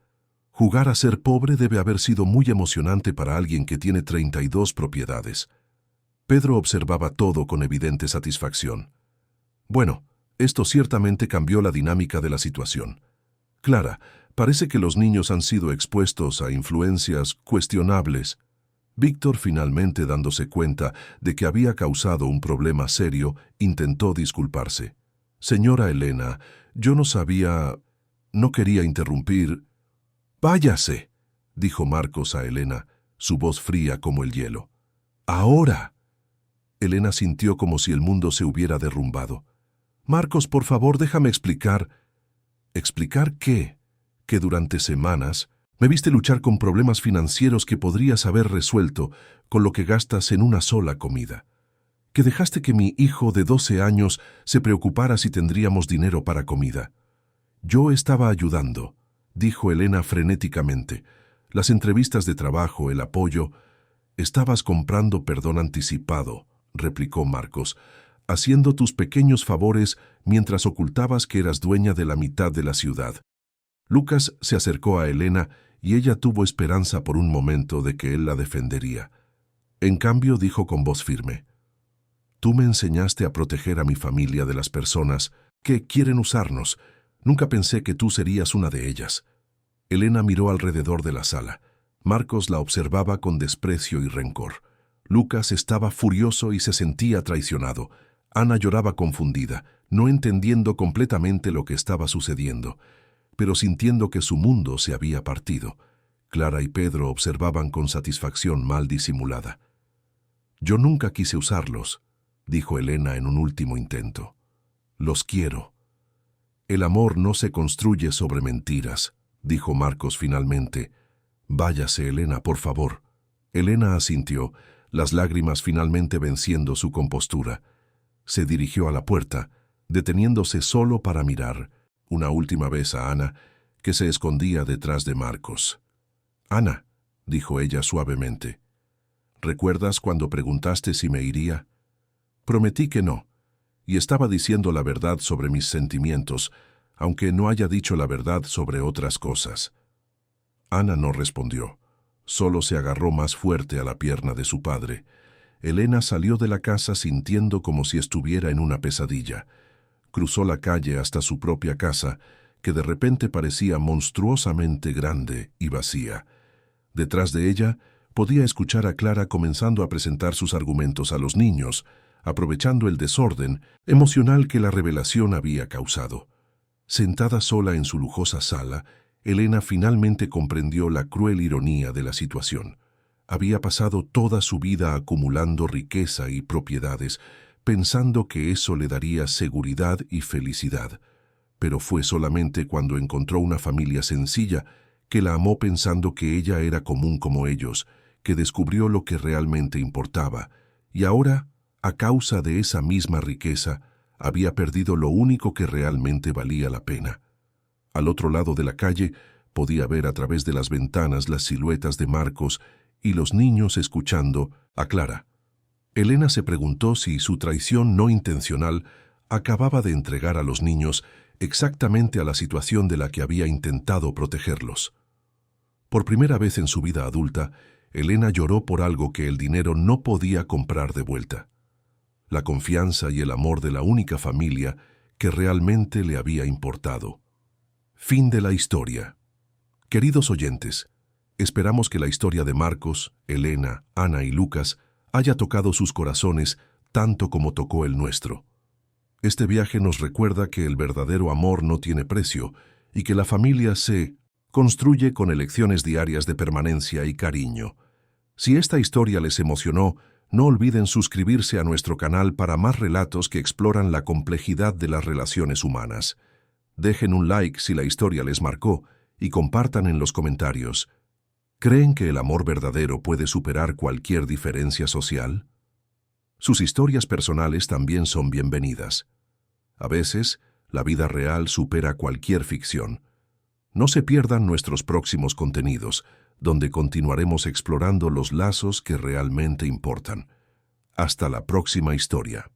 Jugar a ser pobre debe haber sido muy emocionante para alguien que tiene 32 propiedades». Pedro observaba todo con evidente satisfacción. «Bueno, esto ciertamente cambió la dinámica de la situación. Clara, parece que los niños han sido expuestos a influencias cuestionables». Víctor, finalmente dándose cuenta de que había causado un problema serio, intentó disculparse. «Señora Elena, yo no sabía... no quería interrumpir». «Váyase», dijo Marcos a Elena, su voz fría como el hielo. «Ahora». Elena sintió como si el mundo se hubiera derrumbado. «Marcos, por favor, déjame explicar». «¿Explicar qué?». «Que durante semanas me viste luchar con problemas financieros que podrías haber resuelto con lo que gastas en una sola comida. Que dejaste que mi hijo de 12 años se preocupara si tendríamos dinero para comida. Yo estaba ayudando», dijo Elena frenéticamente. «Las entrevistas de trabajo, el apoyo...» «Estabas comprando perdón anticipado», replicó Marcos, «haciendo tus pequeños favores mientras ocultabas que eras dueña de la mitad de la ciudad». Lucas se acercó a Elena y ella tuvo esperanza por un momento de que él la defendería. En cambio, dijo con voz firme: «Tú me enseñaste a proteger a mi familia de las personas que quieren usarnos. Nunca pensé que tú serías una de ellas». Elena miró alrededor de la sala. Marcos la observaba con desprecio y rencor. Lucas estaba furioso y se sentía traicionado. Ana lloraba confundida, no entendiendo completamente lo que estaba sucediendo, pero sintiendo que su mundo se había partido. Clara y Pedro observaban con satisfacción mal disimulada. «Yo nunca quise usarlos», dijo Elena en un último intento. «Los quiero». «El amor no se construye sobre mentiras», dijo Marcos finalmente. «Váyase, Elena, por favor». Elena asintió, las lágrimas finalmente venciendo su compostura. Se dirigió a la puerta, deteniéndose solo para mirar una última vez a Ana, que se escondía detrás de Marcos. «Ana», dijo ella suavemente, «¿recuerdas cuando preguntaste si me iría? Prometí que no, y estaba diciendo la verdad sobre mis sentimientos, aunque no haya dicho la verdad sobre otras cosas». Ana no respondió. solo se agarró más fuerte a la pierna de su padre. Elena salió de la casa sintiendo como si estuviera en una pesadilla. Cruzó la calle hasta su propia casa, que de repente parecía monstruosamente grande y vacía. Detrás de ella, podía escuchar a Clara comenzando a presentar sus argumentos a los niños, aprovechando el desorden emocional que la revelación había causado. Sentada sola en su lujosa sala, Elena finalmente comprendió la cruel ironía de la situación. Había pasado toda su vida acumulando riqueza y propiedades, pensando que eso le daría seguridad y felicidad. Pero fue solamente cuando encontró una familia sencilla, que la amó pensando que ella era común como ellos, que descubrió lo que realmente importaba, y ahora, a causa de esa misma riqueza, había perdido lo único que realmente valía la pena. Al otro lado de la calle, podía ver a través de las ventanas las siluetas de Marcos y los niños escuchando a Clara. Elena se preguntó si su traición no intencional acababa de entregar a los niños exactamente a la situación de la que había intentado protegerlos. Por primera vez en su vida adulta, Elena lloró por algo que el dinero no podía comprar de vuelta: la confianza y el amor de la única familia que realmente le había importado. Fin de la historia. Queridos oyentes, esperamos que la historia de Marcos, Elena, Ana y Lucas haya tocado sus corazones tanto como tocó el nuestro. Este viaje nos recuerda que el verdadero amor no tiene precio y que la familia se construye con elecciones diarias de permanencia y cariño. Si esta historia les emocionó, no olviden suscribirse a nuestro canal para más relatos que exploran la complejidad de las relaciones humanas. Dejen un like si la historia les marcó y compartan en los comentarios. ¿Creen que el amor verdadero puede superar cualquier diferencia social? Sus historias personales también son bienvenidas. A veces, la vida real supera cualquier ficción. No se pierdan nuestros próximos contenidos, donde continuaremos explorando los lazos que realmente importan. Hasta la próxima historia.